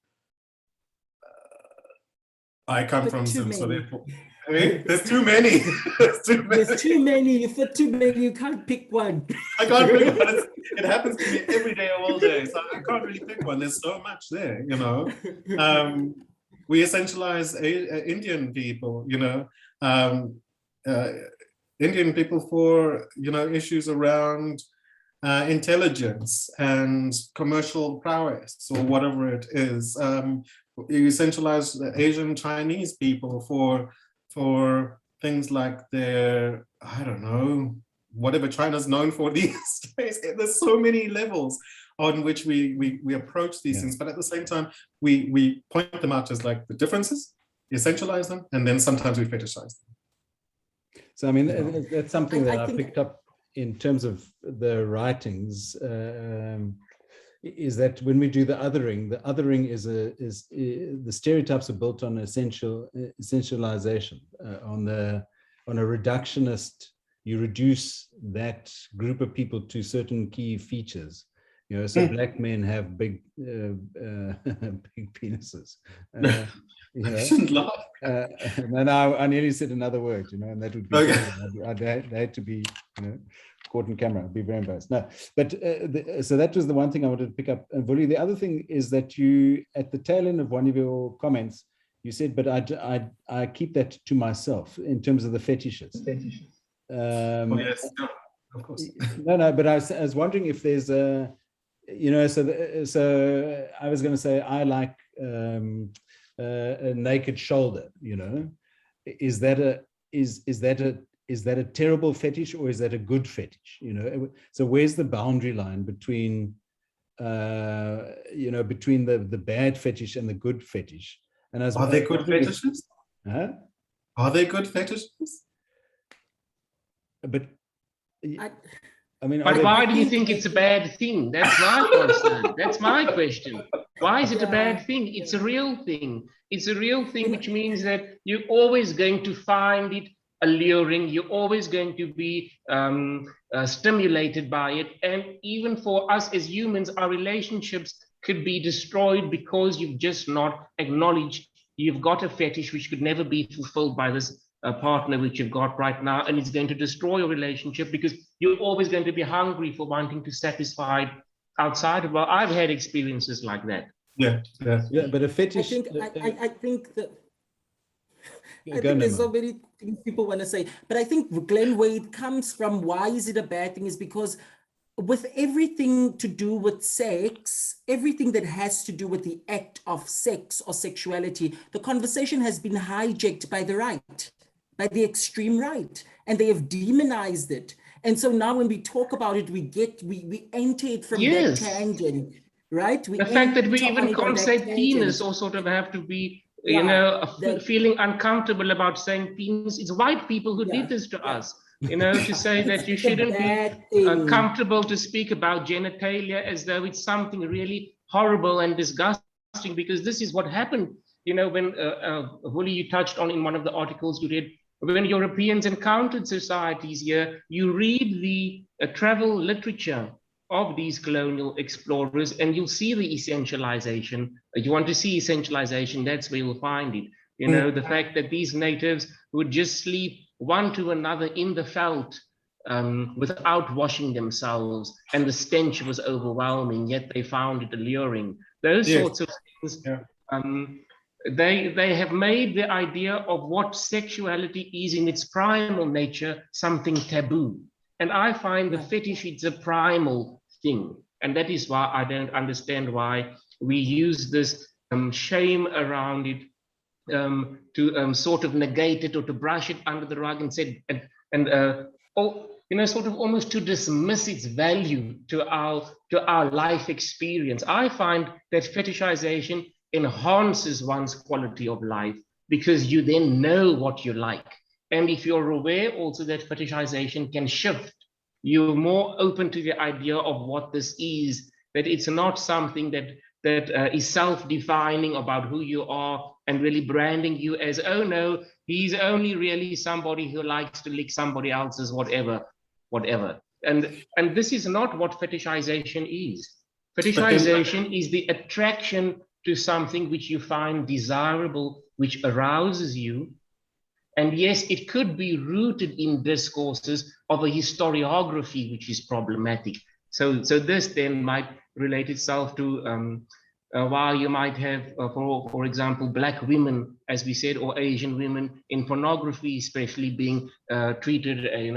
I come from some, so therefore, I mean, there's too many. There's too many. You fit too many. You can't pick one. I can't pick one, but it happens to me every day, all day. So I can't really pick one. There's so much there, We essentialize Indian people, Indian people for, issues around intelligence and commercial prowess or whatever it is. You essentialize Asian Chinese people for things like their, I don't know, whatever China's known for these days. There's so many levels on which we approach these things, but at the same time, we point them out as like the differences, essentialize them, and then sometimes we fetishize them. So, I mean, that's something that I picked up in terms of the writings, is that when we do the othering is the stereotypes are built on essentialization, on a reductionist. You reduce that group of people to certain key features. So black men have big big penises. I shouldn't laugh. No, I nearly said another word, and that would be, okay. I'd hate to be, caught in camera. I'd be very embarrassed. No, but so that was the one thing I wanted to pick up. And Vuli, the other thing is that you, at the tail end of one of your comments, you said, but I keep that to myself in terms of the fetishes. Yes, no, of course. No, but I was wondering if there's a, so I was going to say I like a naked shoulder. Is that a terrible fetish, or is that a good fetish? So where's the boundary line between between the bad fetish and the good fetish? And are they good fetishes? Huh? Are they good fetishes? But I mean, but why do you think it's a bad thing? That's my concern. That's my question. Why is it a bad thing? It's a real thing. It's a real thing, which means that you're always going to find it alluring. You're always going to be stimulated by it. And even for us as humans, our relationships could be destroyed because you've just not acknowledged you've got a fetish which could never be fulfilled by this partner which you've got right now, and it's going to destroy your relationship because you're always going to be hungry for wanting to satisfy outside of. Well, I've had experiences like that. Yeah. But a fetish. I think there's so many things people want to say, but I think, Glenn, where it comes from, why is it a bad thing, is because with everything to do with sex, everything that has to do with the act of sex or sexuality, the conversation has been hijacked by the right, by the extreme right, and they have demonized it. And so now when we talk about it, we enter it from that tangent, right? The fact that we even can't say penis or sort of have to be, feeling uncomfortable about saying penis. It's white people who did this to us. To say that you shouldn't be comfortable to speak about genitalia as though it's something really horrible and disgusting, because this is what happened. When Vuli, you touched on in one of the articles you read, when Europeans encountered societies here, you read the travel literature of these colonial explorers, and you'll see the essentialization. You want to see essentialization, that's where you'll find it. The fact that these natives would just sleep one to another in the veld without washing themselves, and the stench was overwhelming, yet they found it alluring. Those sorts of things, they have made the idea of what sexuality is in its primal nature something taboo. And I find the fetish, it's a primal thing. And that is why I don't understand why we use this shame around it to sort of negate it or to brush it under the rug and say, sort of almost to dismiss its value to our life experience. I find that fetishization enhances one's quality of life because you then know what you like. And if you're aware also that fetishization can shift, you're more open to the idea of what this is, that it's not something that is self-defining about who you are and really branding you as, oh no, he's only really somebody who likes to lick somebody else's whatever. And this is not what fetishization is. Fetishization is the attraction to something which you find desirable, which arouses you. And yes, it could be rooted in discourses of a historiography, which is problematic. So this then might relate itself to why you might have, for example, Black women, as we said, or Asian women in pornography, especially being treated, in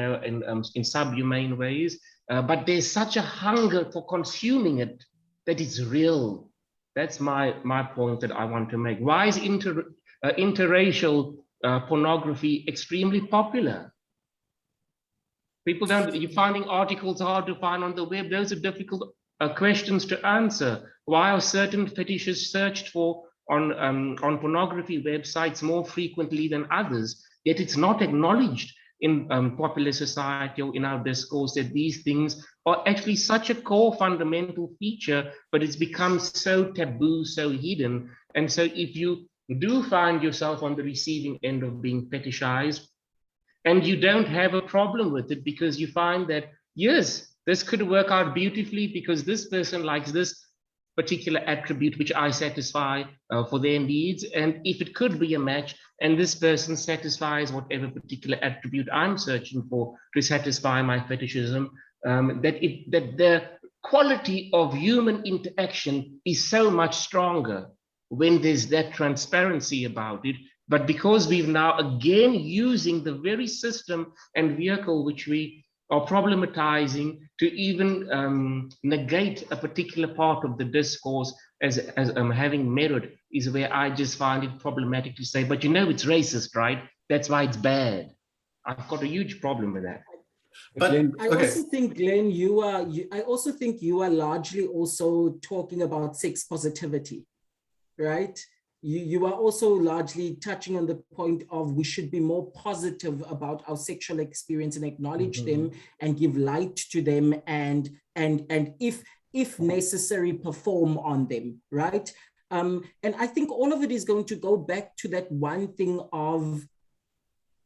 subhumane ways. But there's such a hunger for consuming it that it's real. That's my point that I want to make. Why is interracial pornography extremely popular? People you're finding articles hard to find on the web. Those are difficult questions to answer. Why are certain fetishes searched for on pornography websites more frequently than others? Yet it's not acknowledged in popular society or in our discourse that these things are actually such a core fundamental feature, but it's become so taboo, so hidden. And so if you do find yourself on the receiving end of being fetishized, and you don't have a problem with it because you find that, yes, this could work out beautifully because this person likes this particular attribute which I satisfy for their needs. And if it could be a match and this person satisfies whatever particular attribute I'm searching for to satisfy my fetishism, that the quality of human interaction is so much stronger when there's that transparency about it. But because we've now again using the very system and vehicle which we are problematizing to even negate a particular part of the discourse as having merit, is where I just find it problematic to say, but it's racist, right? That's why it's bad. I've got a huge problem with that. But I also think, Glenn, I also think you are largely also talking about sex positivity, right? You are also largely touching on the point of we should be more positive about our sexual experience and acknowledge them and give light to them and if necessary, perform on them, right? And I think all of it is going to go back to that one thing of,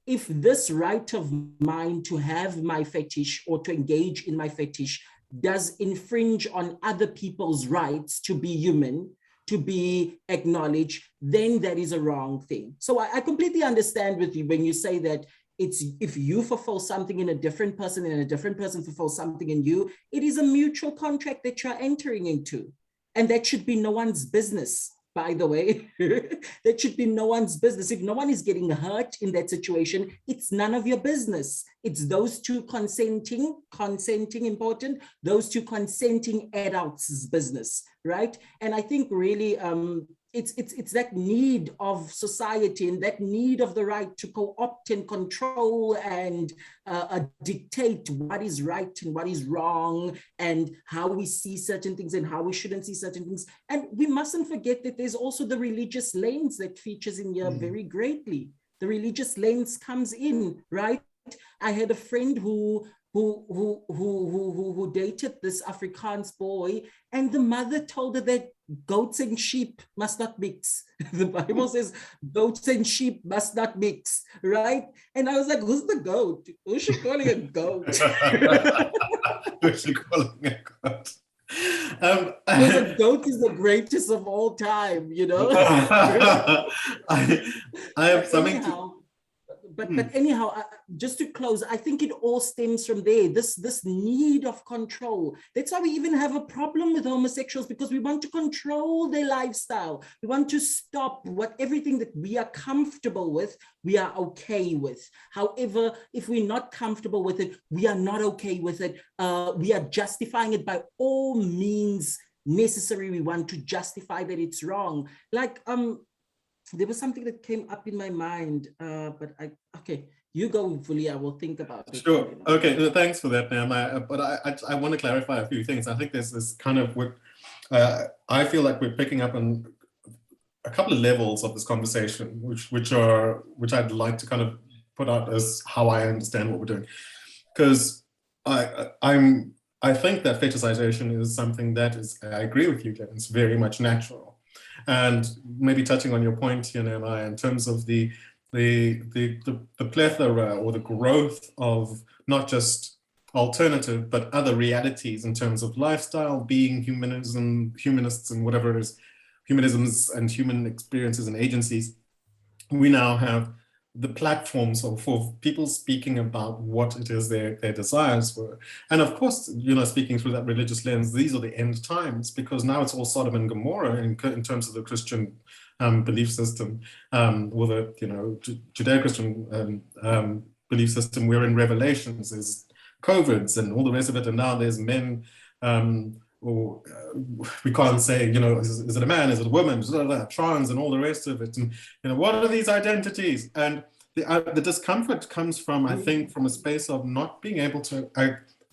if this right of mine to have my fetish or to engage in my fetish does infringe on other people's rights to be human, to be acknowledged, then that is a wrong thing. So I completely understand with you when you say that it's if you fulfill something in a different person and a different person fulfills something in you, it is a mutual contract that you're entering into. And that should be no one's business, by the way. That should be no one's business. If no one is getting hurt in that situation, it's none of your business. It's those two consenting important, those two consenting adults' business, right? And I think really it's that need of society and that need of the right to co-opt and control and dictate what is right and what is wrong and how we see certain things and how we shouldn't see certain things. And we mustn't forget that there's also the religious lens that features in here very greatly. The religious lens comes in, right? I had a friend who dated this Afrikaans boy, and the mother told her that goats and sheep must not mix. The Bible says goats and sheep must not mix, right? And I was like, who's the goat? Who's she calling a goat? Who's she calling a goat? Because a goat is the greatest of all time, you know? I have something But anyhow, just to close, I think it all stems from there, this need of control. That's why we even have a problem with homosexuals, because we want to control their lifestyle. We want to stop everything that we are comfortable with, we are okay with. However, if we're not comfortable with it, we are not okay with it. We are justifying it by all means necessary. We want to justify that it's wrong. Like, there was something that came up in my mind, but okay, you go, Vuli, I will think about it. Sure, okay, no, thanks for that, Nehemiah. But I want to clarify a few things. I think there's this kind of, I feel like we're picking up on a couple of levels of this conversation, which I'd like to kind of put out as how I understand what we're doing. Because I think that fetishization is something that is, I agree with you, Glenn, it's very much natural. And maybe touching on your point here, Nehemiah, in terms of the plethora or the growth of not just alternative, but other realities in terms of lifestyle, being humanists and whatever it is, humanisms and human experiences and agencies, we now have the platforms for people speaking about what it is their desires were. And of course, speaking through that religious lens, these are the end times, because now it's all Sodom and Gomorrah in terms of the Christian belief system, or the Judeo-Christian belief system. We're in Revelations, there's COVIDs and all the rest of it, and now there's men, or we can't say, is it a man, is it a woman, trans and all the rest of it. And, what are these identities? And the discomfort comes from, I think, from a space of not being able to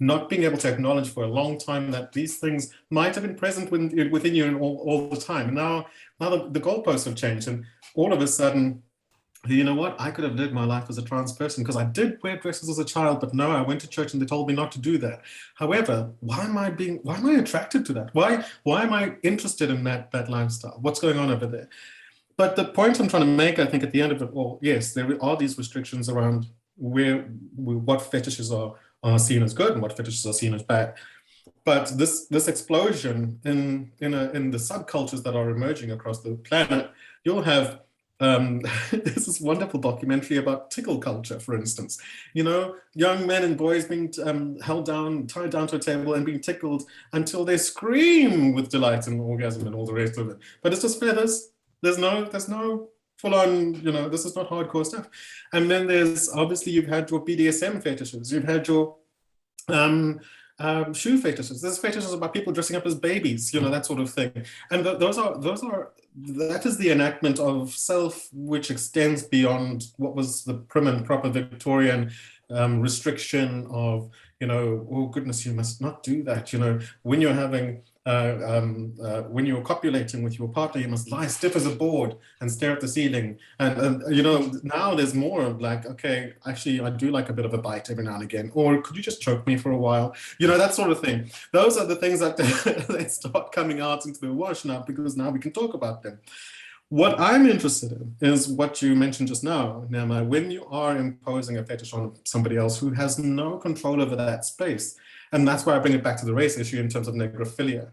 acknowledge for a long time that these things might have been present within you all the time. And now the goalposts have changed, and all of a sudden, you know what? I could have lived my life as a trans person because I did wear dresses as a child, but no, I went to church and they told me not to do that. However, why am I attracted to that? Why am I interested in that lifestyle? What's going on over there? But the point I'm trying to make, I think, at the end of it all, yes, there are these restrictions around what fetishes are seen as good and what fetishes are seen as bad. But this explosion in the subcultures that are emerging across the planet, you'll have there's this wonderful documentary about tickle culture, for instance. Young men and boys being held down, tied down to a table and being tickled until they scream with delight and orgasm and all the rest of it. But it's just feathers. There's no full on, this is not hardcore stuff. And then there's, obviously, you've had your BDSM fetishes. You've had your shoe fetishes. There's fetishes about people dressing up as babies, that sort of thing. And that is the enactment of self, which extends beyond what was the prim and proper Victorian restriction of, oh goodness, you must not do that. When you're having, when you're copulating with your partner, you must lie stiff as a board and stare at the ceiling. And now there's more of like, okay, actually, I do like a bit of a bite every now and again. Or could you just choke me for a while? That sort of thing. Those are the things that they start coming out into the wash now, because now we can talk about them. What I'm interested in is what you mentioned just now, Nehemiah, when you are imposing a fetish on somebody else who has no control over that space. And that's why I bring it back to the race issue in terms of negrophilia.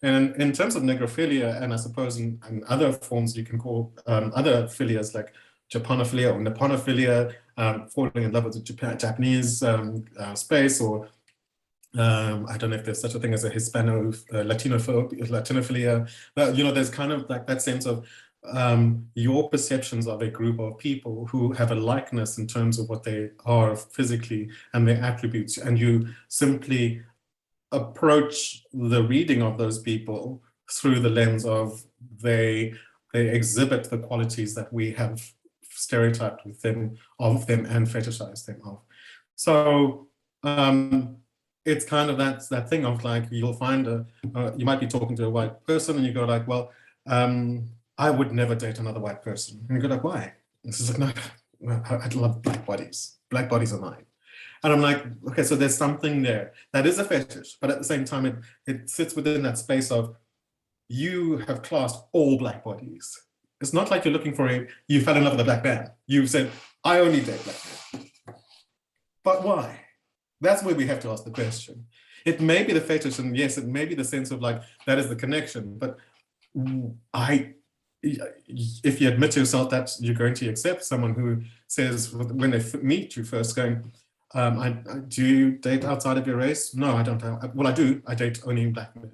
And in terms of negrophilia, and I suppose in other forms you can call other philias like Japanophilia or Niponophilia, falling in love with the Japanese space, or I don't know if there's such a thing as a Latinophilia. You know, there's kind of like that sense of your perceptions of a group of people who have a likeness in terms of what they are physically and their attributes, and you simply approach the reading of those people through the lens of they exhibit the qualities that we have stereotyped with them, of them, and fetishized them of. So it's kind of that thing of like, you'll find you might be talking to a white person and you go like, well, I would never date another white person. And you go like, why? And it's like, no, I love black bodies. Black bodies are mine. And I'm like, okay, so there's something there. That is a fetish, but at the same time, it sits within that space of, you have classed all black bodies. It's not like you're looking for you fell in love with a black man. You've said, I only date black men. But why? That's where we have to ask the question. It may be the fetish, and yes, it may be the sense of like, that is the connection, but if you admit to yourself that you're going to accept someone who says, when they meet you first, going, do you date outside of your race? No, I don't. Well, I do. I date only black men,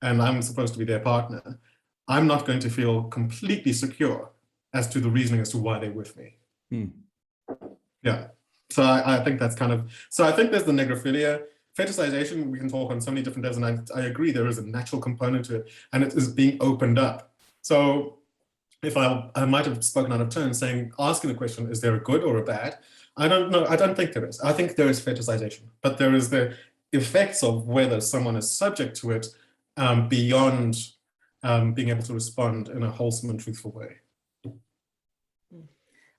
and I'm supposed to be their partner. I'm not going to feel completely secure as to the reasoning as to why they're with me. Yeah. So I think that's kind of, so I think there's the negrophilia. Fetishization, we can talk on so many different levels, and I agree there is a natural component to it, and it is being opened up. So if I might have spoken out of turn saying, asking the question, is there a good or a bad? I don't know. I don't think there is. I think there is fetishization, but there is the effects of whether someone is subject to it beyond being able to respond in a wholesome and truthful way.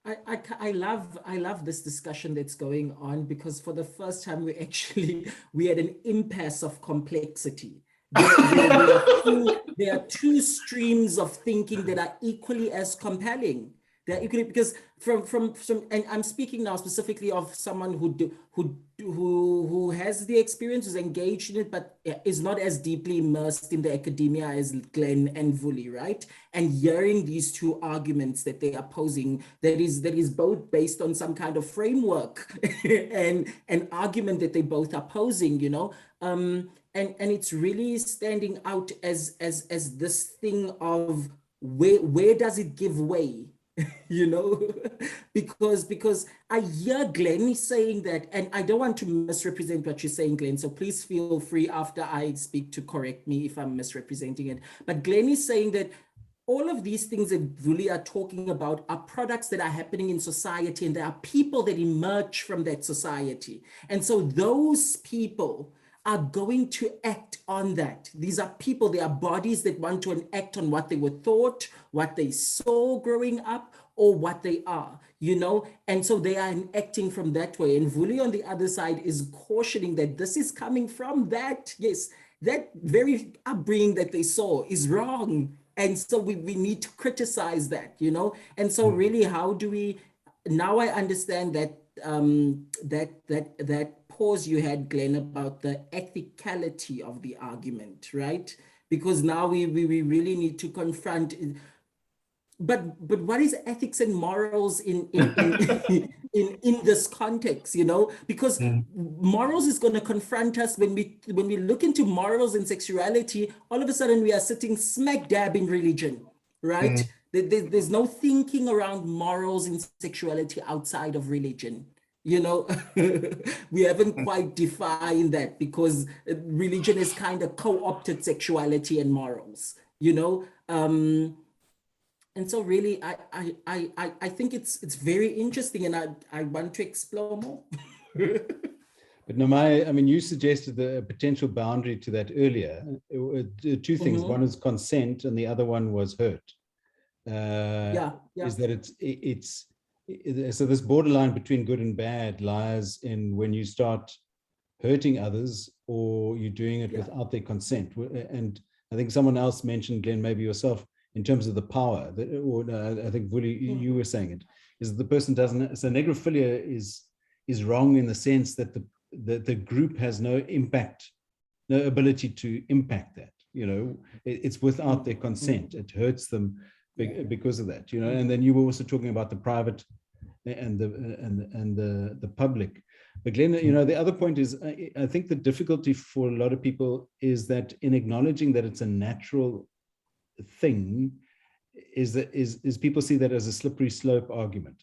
I love this discussion that's going on, because for the first time we had an impasse of complexity. There are two streams of thinking that are equally as compelling. They're equally, because from and I'm speaking now specifically of someone who has the experience, is engaged in it, but is not as deeply immersed in the academia as Glenn and Vuli, right? And hearing these two arguments that they are posing, that is both based on some kind of framework and an argument that they both are posing, you know. And it's really standing out as this thing of where does it give way? You know, because I hear Glenn saying that, and I don't want to misrepresent what you're saying, Glenn, so please feel free after I speak to correct me if I'm misrepresenting it. But Glenn is saying that all of these things that Vuli are talking about are products that are happening in society, and there are people that emerge from that society. And so those people are going to act on that. These are people, they are bodies that want to act on what they were taught, what they saw growing up, or what they are, you know? And so they are acting from that way. And Vuli on the other side is cautioning that this is coming from that, yes, that very upbringing that they saw is wrong. And so we need to criticize that, you know? And so really, how do we, now I understand that that pause you had, Glenn, about the ethicality of the argument, right? Because now we really need to confront it. But what is ethics and morals in this context, you know? Because morals is going to confront us when we look into morals and sexuality. All of a sudden, we are sitting smack dab in religion, right? There's no thinking around morals and sexuality outside of religion. You know, we haven't quite defined that, because religion has kind of co-opted sexuality and morals, you know? And so really, I think it's very interesting, and I want to explore more. But Nehemiah, I mean, you suggested the potential boundary to that earlier. Two things. One is consent, and the other one was hurt. Is that it's so this borderline between good and bad lies in when you start hurting others, or you're doing it without their consent. And I think someone else mentioned, Glenn, maybe yourself, in terms of the power, I think Vuli, you were saying it, is the person doesn't, so negrophilia is wrong in the sense that the group has no impact, no ability to impact that. you know, it's without their consent. It hurts them because of that, you know. And then you were also talking about the private and the public. But Glenn, you know, the other point is, I think the difficulty for a lot of people is that in acknowledging that it's a natural thing, is people see that as a slippery slope argument.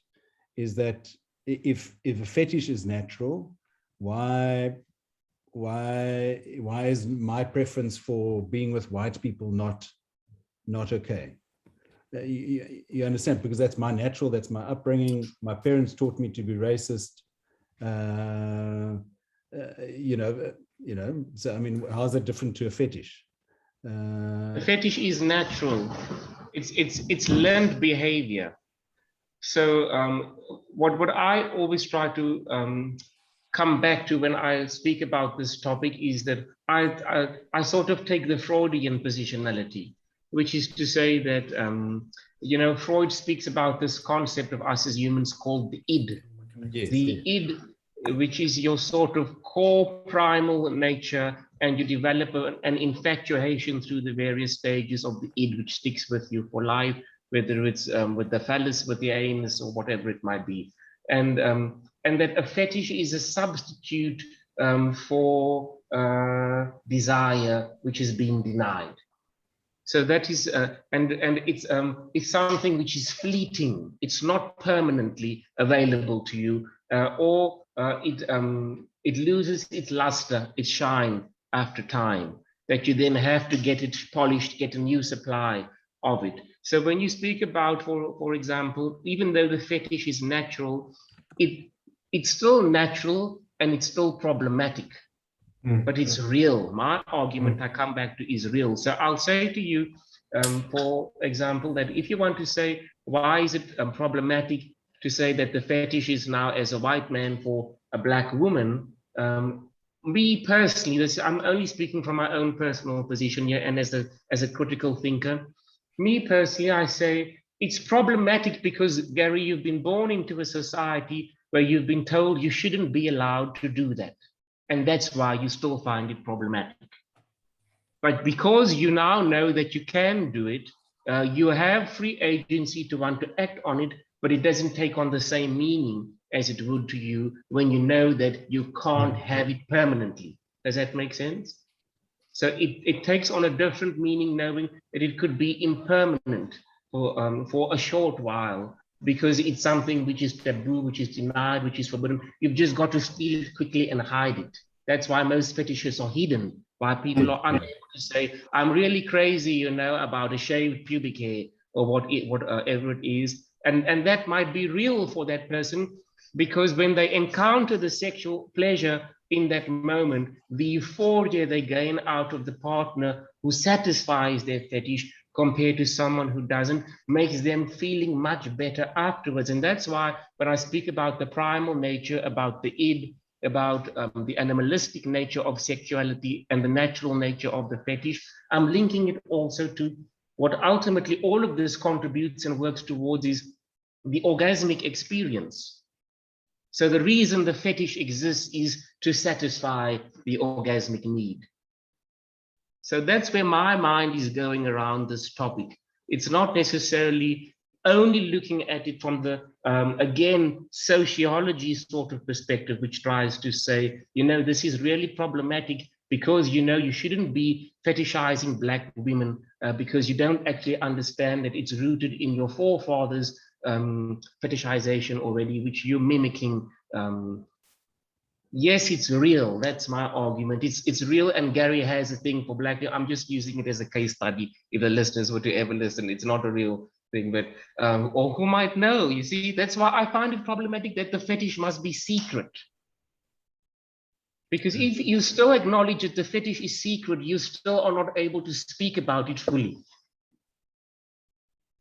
Is that if a fetish is natural, why is my preference for being with white people not okay? You understand? Because that's my natural, that's my upbringing. My parents taught me to be racist. You know. So I mean, how's that different to a fetish? The fetish is natural. It's learned behavior. So what I always try to come back to when I speak about this topic is that I sort of take the Freudian positionality, which is to say that, you know, Freud speaks about this concept of us as humans called the id. Yes, the id, which is your sort of core primal nature, and you develop an infatuation through the various stages of the id, which sticks with you for life, whether it's with the phallus, with the anus, or whatever it might be. And that a fetish is a substitute for desire, which is being denied. So that is, and it's something which is fleeting. It's not permanently available to you, or it loses its luster, its shine after time. That you then have to get it polished, get a new supply of it. So when you speak about, for example, even though the fetish is natural, it's still natural and it's still problematic. But it's real. My argument, I come back to, is real. So I'll say to you, for example, that if you want to say, why is it problematic to say that the fetish is now as a white man for a black woman? Me personally, I'm only speaking from my own personal position here and as a critical thinker. Me personally, I say it's problematic because, Gary, you've been born into a society where you've been told you shouldn't be allowed to do that. And that's why you still find it problematic. But because you now know that you can do it, you have free agency to want to act on it, but it doesn't take on the same meaning as it would to you when you know that you can't have it permanently. Does that make sense? So it takes on a different meaning knowing that it could be impermanent for a short while, because it's something which is taboo, which is denied, which is forbidden. You've just got to steal it quickly and hide it. That's why most fetishes are hidden, why people are unable to say, I'm really crazy, you know, about a shaved pubic hair or whatever it is. And that might be real for that person, because when they encounter the sexual pleasure in that moment, the euphoria they gain out of the partner who satisfies their fetish compared to someone who doesn't, makes them feeling much better afterwards. And that's why when I speak about the primal nature, about the id, about the animalistic nature of sexuality and the natural nature of the fetish, I'm linking it also to what ultimately all of this contributes and works towards is the orgasmic experience. So the reason the fetish exists is to satisfy the orgasmic need. So that's where my mind is going around this topic. It's not necessarily only looking at it from the, again, sociology sort of perspective, which tries to say, you know, this is really problematic because, you know, you shouldn't be fetishizing Black women because you don't actually understand that it's rooted in your forefathers' fetishization already, which you're mimicking. Yes, it's real. That's my argument. It's real, and Gary has a thing for Black. I'm just using it as a case study. If the listeners were to ever listen, it's not a real thing, but or who might know. You see, that's why I find it problematic that the fetish must be secret. Because if you still acknowledge that the fetish is secret, you still are not able to speak about it fully.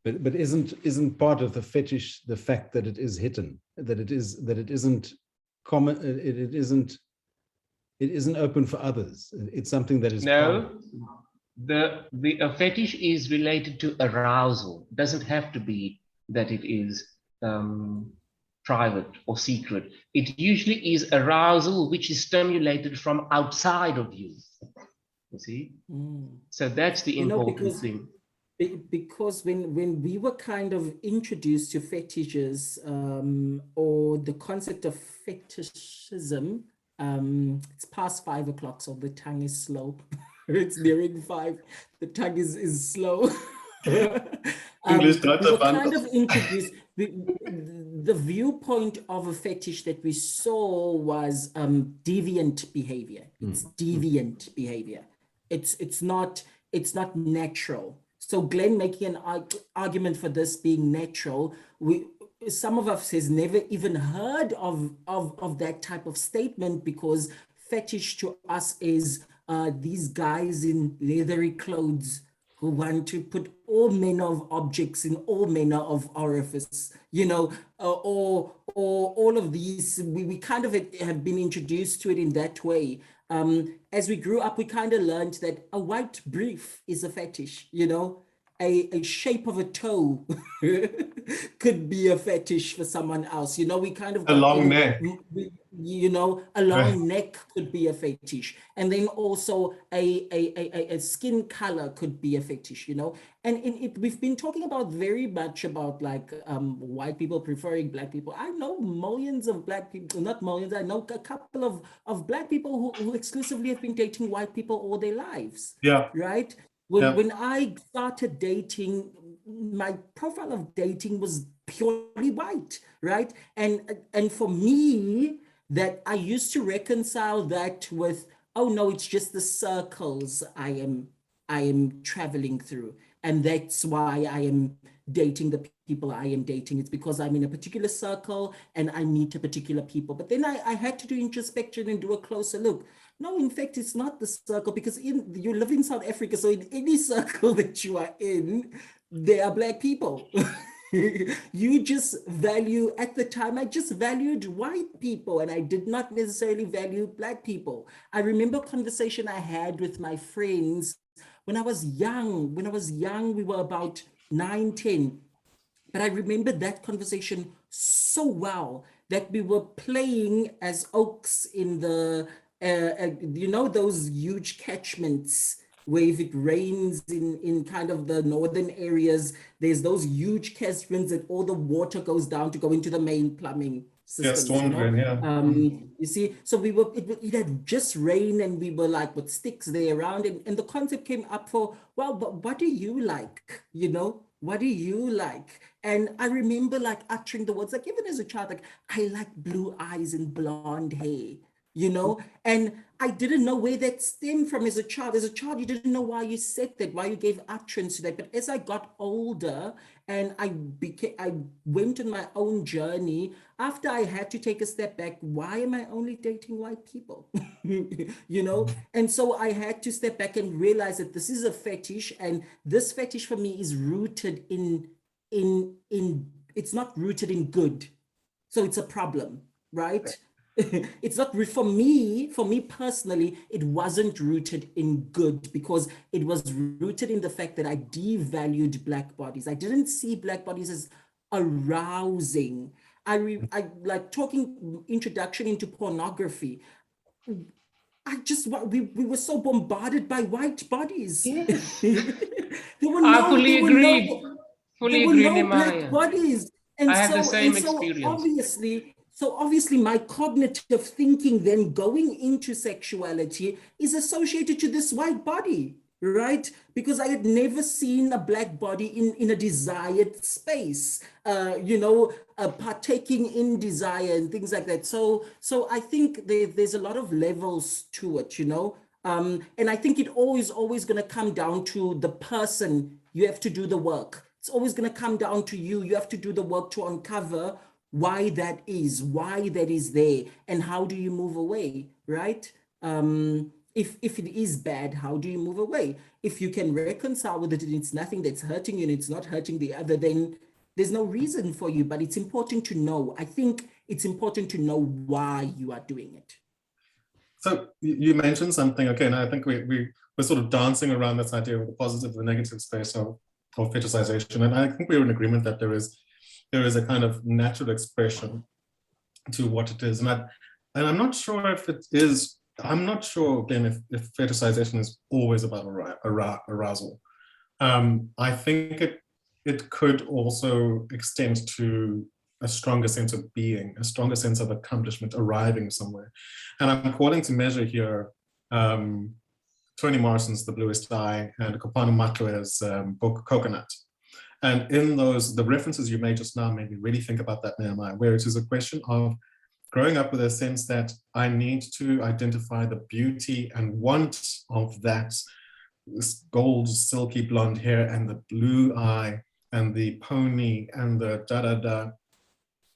But isn't part of the fetish the fact that it is hidden, that it isn't common, it isn't open for others. It's something that is no. The fetish is related to arousal. It doesn't have to be that it is private or secret. It usually is arousal which is stimulated from outside of you. you see. So that's the important thing. Because when we were kind of introduced to fetishes or the concept of fetishism, it's past 5 o'clock, so the tongue is slow. It's nearing 5. The tongue is slow. English we were kind of introduced. The viewpoint of a fetish that we saw was deviant behavior. It's deviant behavior. It's not natural. So Glenn making an argument for this being natural, some of us has never even heard of that type of statement, because fetish to us is these guys in leathery clothes who want to put all manner of objects in all manner of orifice, you know, or all of these. We kind of have been introduced to it in that way. As we grew up, we kind of learned that a white brief is a fetish, you know, a shape of a toe could be a fetish for someone else. You know, we kind of a long neck. You know, a long neck could be a fetish. And then also a skin color could be a fetish, you know. And we've been talking about very much about like white people preferring black people. I know millions of black people, not millions, I know a couple of black people who exclusively have been dating white people all their lives. Yeah. Right? When I started dating, my profile of dating was purely white, right? And for me, that I used to reconcile that with, oh no, it's just the circles I am traveling through. And that's why I am dating the people I am dating. It's because I'm in a particular circle and I meet a particular people. But then I had to do introspection and do a closer look. No, in fact, it's not the circle, because you live in South Africa. So in any circle that you are in, there are black people. You just value, at the time, I just valued white people and I did not necessarily value black people. I remember a conversation I had with my friends when I was young. When I was young, we were about 9, 10. But I remember that conversation so well, that we were playing as oaks in the, you know, those huge catchments where if it rains in kind of the northern areas, there's those huge catchments that all the water goes down to go into the main plumbing system. Storm drain, yeah. You see, so it had just rained and we were like with sticks there around, and the concept came up for, well, but what do you like? You know, what do you like? And I remember like uttering the words, like even as a child, like, I like blue eyes and blonde hair, you know, and I didn't know where that stemmed from as a child. As a child, you didn't know why you said that, why you gave utterance to that. But as I got older and I went on my own journey, after I had to take a step back, why am I only dating white people? You know? And so I had to step back and realize that this is a fetish, and this fetish for me is rooted in it's not rooted in good. So it's a problem, right? It's not, for me personally, it wasn't rooted in good, because it was rooted in the fact that I devalued black bodies. I didn't see black bodies as arousing. I like talking introduction into pornography. We were so bombarded by white bodies. Yes. I fully agree. There were no black bodies. And I had the same experience. So obviously my cognitive thinking then going into sexuality is associated to this white body, right? Because I had never seen a black body in a desired space, you know, partaking in desire and things like that. So I think there's a lot of levels to it, you know? And I think it always going to come down to the person. You have to do the work. It's always going to come down to you. You have to do the work to uncover why that is there, and how do you move away, right? If it is bad, how do you move away? If you can reconcile with it and it's nothing that's hurting you and it's not hurting the other, then there's no reason for you. But it's important to know. I think it's important to know why you are doing it. So you mentioned something, okay, and I think we're sort of dancing around this idea of the positive and the negative space of fetishization. And I think we're in agreement that there is a kind of natural expression to what it is. And I'm not sure if it is I'm not sure, again, if fetishization is always about arousal. I think it could also extend to a stronger sense of being, a stronger sense of accomplishment, arriving somewhere. And I'm calling to measure here Toni Morrison's The Bluest Eye and Kopano Matloe's book, Coconut. And in those, the references you made just now made me really think about that, Nehemiah, where it is a question of growing up with a sense that I need to identify the beauty and want of that, this gold, silky blonde hair and the blue eye and the pony and the da-da-da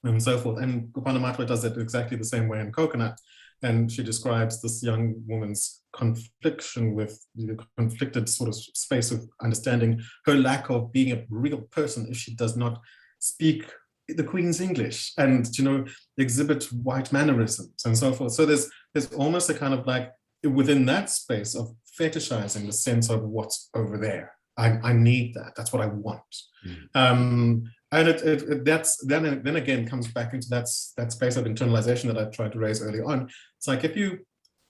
and so forth. And Kopano Matloe does it exactly the same way in Coconut. And she describes this young woman's confliction with the conflicted sort of space of understanding her lack of being a real person if she does not speak the Queen's English and, you know, exhibit white mannerisms and so forth. So there's almost a kind of like, within that space of fetishizing the sense of what's over there. I need that. That's what I want. And that's then again comes back into that space of internalization that I tried to raise early on. It's like if you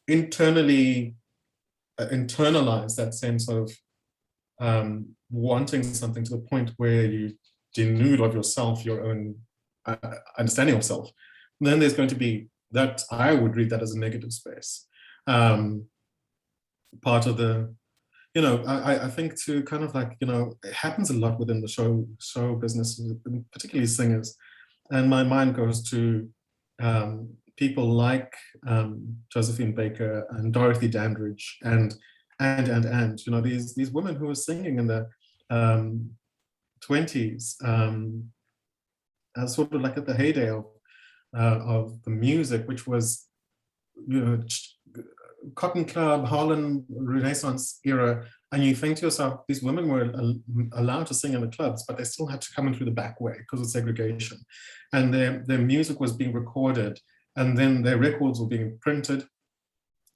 internally internalize that sense of wanting something to the point where you denude of yourself, your own understanding of self, then there's going to be that, I would read that as a negative space. Part of the, you know, I think to kind of like, you know, it happens a lot within the show business, particularly singers. And my mind goes to people like Josephine Baker and Dorothy Dandridge and, you know, these women who were singing in the 20s, sort of like at the heyday of the music, which was, you know, Cotton Club, Harlem Renaissance era, and you think to yourself, these women were allowed to sing in the clubs, but they still had to come in through the back way because of segregation. And their music was being recorded, and then their records were being printed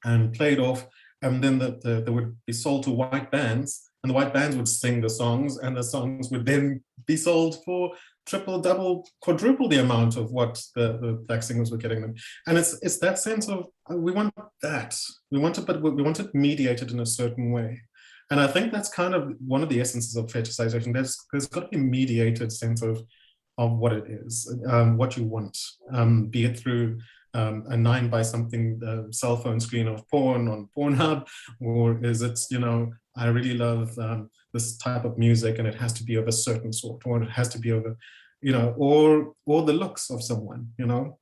and played off, and then they would be sold to white bands, and the white bands would sing the songs, and the songs would then be sold for triple, double, quadruple the amount of what the black singers were getting them. And it's that sense of, we want that. We want it, but we want it mediated in a certain way. And I think that's kind of one of the essences of fetishization. There's got to be a mediated sense of what it is, what you want, be it through a 9 by something cell phone screen of porn on Pornhub, or is it, you know, I really love this type of music and it has to be of a certain sort, or it has to be of a, you know, or the looks of someone, you know.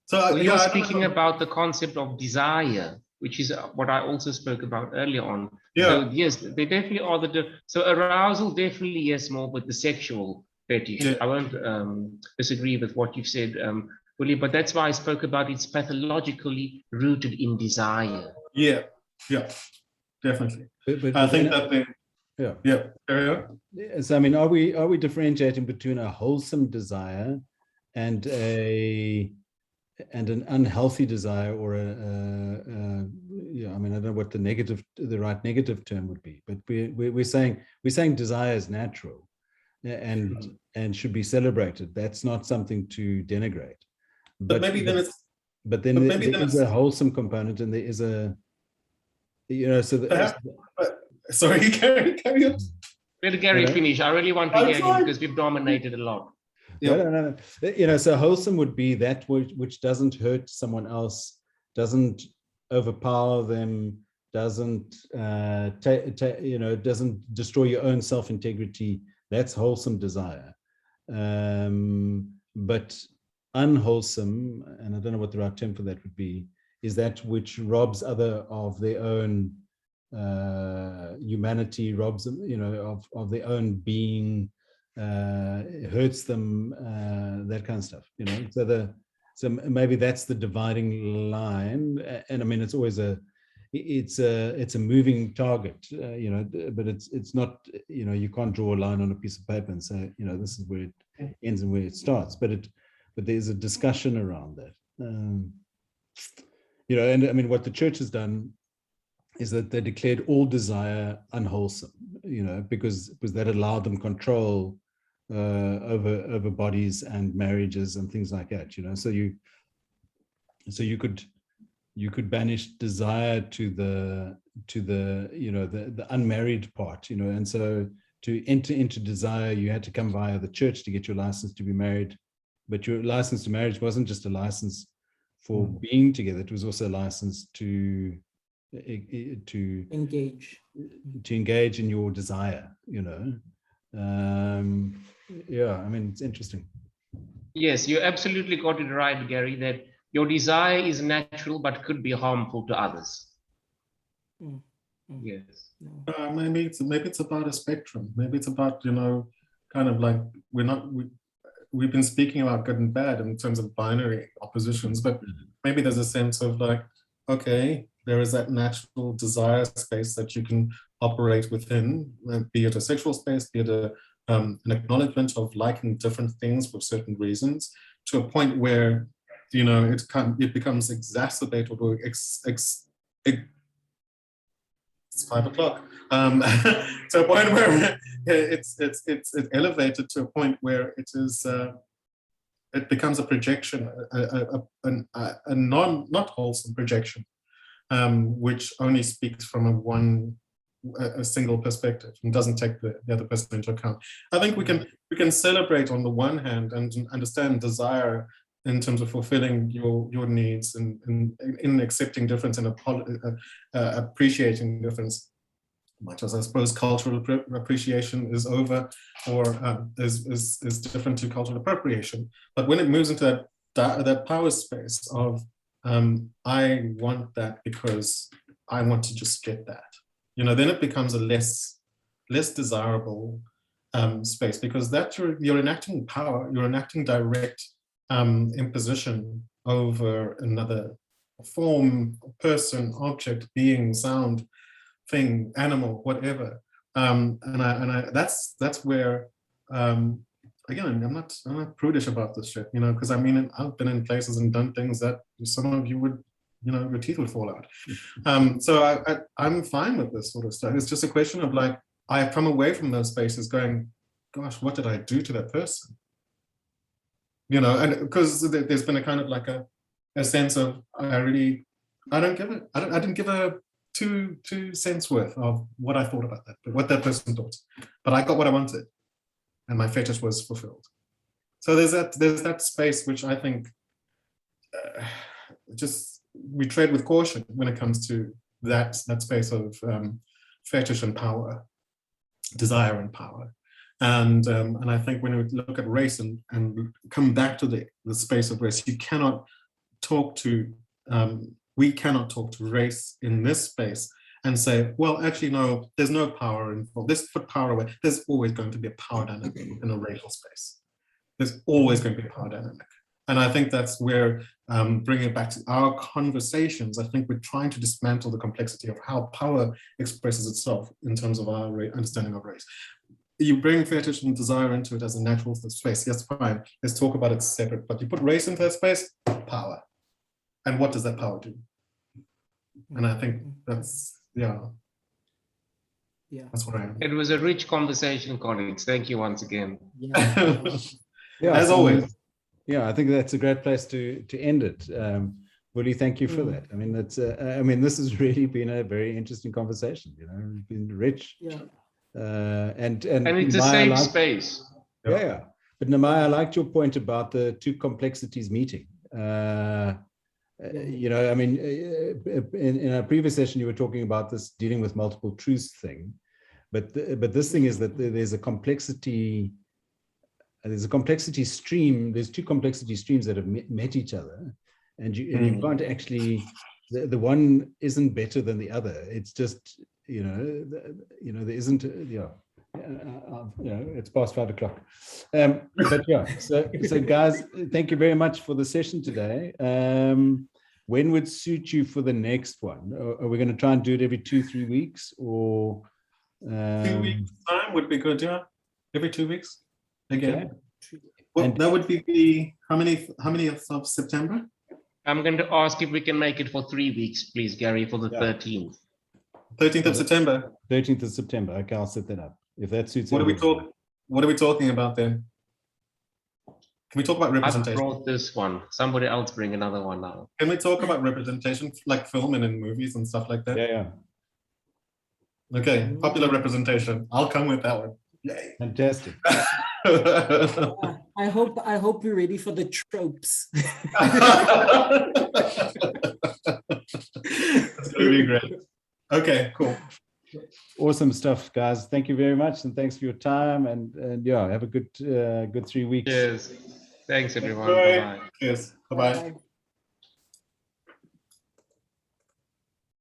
So you're speaking about the concept of desire, which is what I also spoke about earlier on. Yeah. So yes, they definitely are so arousal, definitely yes, more with the sexual fetish. Yeah. I won't disagree with what you've said, Willie, but that's why I spoke about it's pathologically rooted in desire. Yeah, definitely. But I think that carry on. So I mean, are we differentiating between a wholesome desire and an unhealthy desire, or I mean, I don't know what the right negative term would be, but we're saying desire is natural and should be celebrated. That's not something to denigrate. But maybe then it's. But then there is a wholesome component, and there is a, you know, so sorry, carry on. Let Gary finish. I really want to hear him because we've dominated a lot. No. You know, so wholesome would be that which doesn't hurt someone else, doesn't overpower them, doesn't doesn't destroy your own self-integrity. That's wholesome desire. But unwholesome, and I don't know what the right term for that would be, is that which robs other of their own humanity, robs them, you know, of their own being, hurts them, that kind of stuff, you know. So maybe that's the dividing line. And I mean, it's always it's a moving target, you know, but it's not, you know, you can't draw a line on a piece of paper and say, you know, this is where it ends and where it starts. But there's a discussion around that, you know. And I mean, what the church has done is that they declared all desire unwholesome, you know, because that allowed them control over bodies and marriages and things like that, you know. So you could you could banish desire to the the unmarried part, and so to enter into desire, you had to come via the church to get your license to be married. But your license to marriage wasn't just a license for being together; it was also a license to engage in your desire. It's interesting. Yes, you absolutely got it right, Gary, that your desire is natural but could be harmful to others. Yes. Maybe it's about a spectrum. Maybe it's about, kind of like we've been speaking about good and bad in terms of binary oppositions, but maybe there's a sense of like, okay, there is that natural desire space that you can operate within, be it a sexual space, be it an acknowledgement of liking different things for certain reasons, to a point where, it becomes exacerbated or it's 5 o'clock. To a point where it's elevated to a point where it becomes a projection, a not wholesome projection, which only speaks from a single perspective and doesn't take the other person into account. I think we can celebrate on the one hand and understand desire in terms of fulfilling your needs and in accepting difference and appreciating difference, much as I suppose cultural appreciation is over or is different to cultural appropriation. But when it moves into that power space of I want that because I want to just get that, then it becomes a less desirable space, because that you're enacting power, you're enacting direct imposition over another form, person, object, being, sound, thing, animal, whatever. That's where again, I'm not prudish about this shit, because I've been in places and done things that some of you would, your teeth would fall out. So I'm fine with this sort of stuff. It's just a question of like, I've come away from those spaces going, gosh, what did I do to that person? And because there's been a kind of like a sense of I didn't give a 2 cents worth of what I thought about that, but what that person thought. But I got what I wanted, and my fetish was fulfilled. So there's that space which I think just we tread with caution when it comes to that space of fetish and power, desire and power. And I think when we look at race and come back to the space of race, we cannot talk to race in this space and say, well, actually, no, there's no power involved. Let's put power away. There's always going to be a power dynamic in a racial space. There's always going to be a power dynamic. And I think that's where, bringing it back to our conversations, I think we're trying to dismantle the complexity of how power expresses itself in terms of our understanding of race. You bring fetish and desire into it as a natural space. Yes, fine. Let's talk about it separate. But you put race into that space, power. And what does that power do? And I think that's that's what I am. It was a rich conversation, colleagues. Thank you once again. As always. Yeah, I think that's a great place to end it. Willie, thank you for that. I mean, this has really been a very interesting conversation. It's been rich. Yeah. And it's a safe space. Yeah. But Nehemiah, I liked your point about the two complexities meeting. In our previous session, you were talking about this dealing with multiple truths thing, but this thing is that there's a complexity. There's a complexity stream. There's two complexity streams that have met each other, and you can't actually. The one isn't better than the other. It's just there isn't. It's past 5 o'clock. But yeah, so guys, thank you very much for the session today. When would suit you for the next one? Are we going to try and do it every 2-3 weeks, or 2 weeks time would be good? Yeah, every 2 weeks again. Okay. Well, that would be how many of September? I'm going to ask if we can make it for 3 weeks, please, Gary, for the 13th. 13th of September. 13th of September. Okay, I'll set that up. If that suits. What are we talking about then? Can we talk about I representation? brought this one. Somebody else bring another one now. Can we talk about representation, like film and in movies and stuff like that? Yeah. Okay, popular representation. I'll come with that one. Yay. Fantastic. I hope you're ready for the tropes. That's gonna be great. Okay, cool. Awesome stuff, guys. Thank you very much, and thanks for your time. And yeah, have a good 3 weeks. Cheers. Thanks, everyone. Bye. Bye-bye. Cheers. Bye-bye. Bye.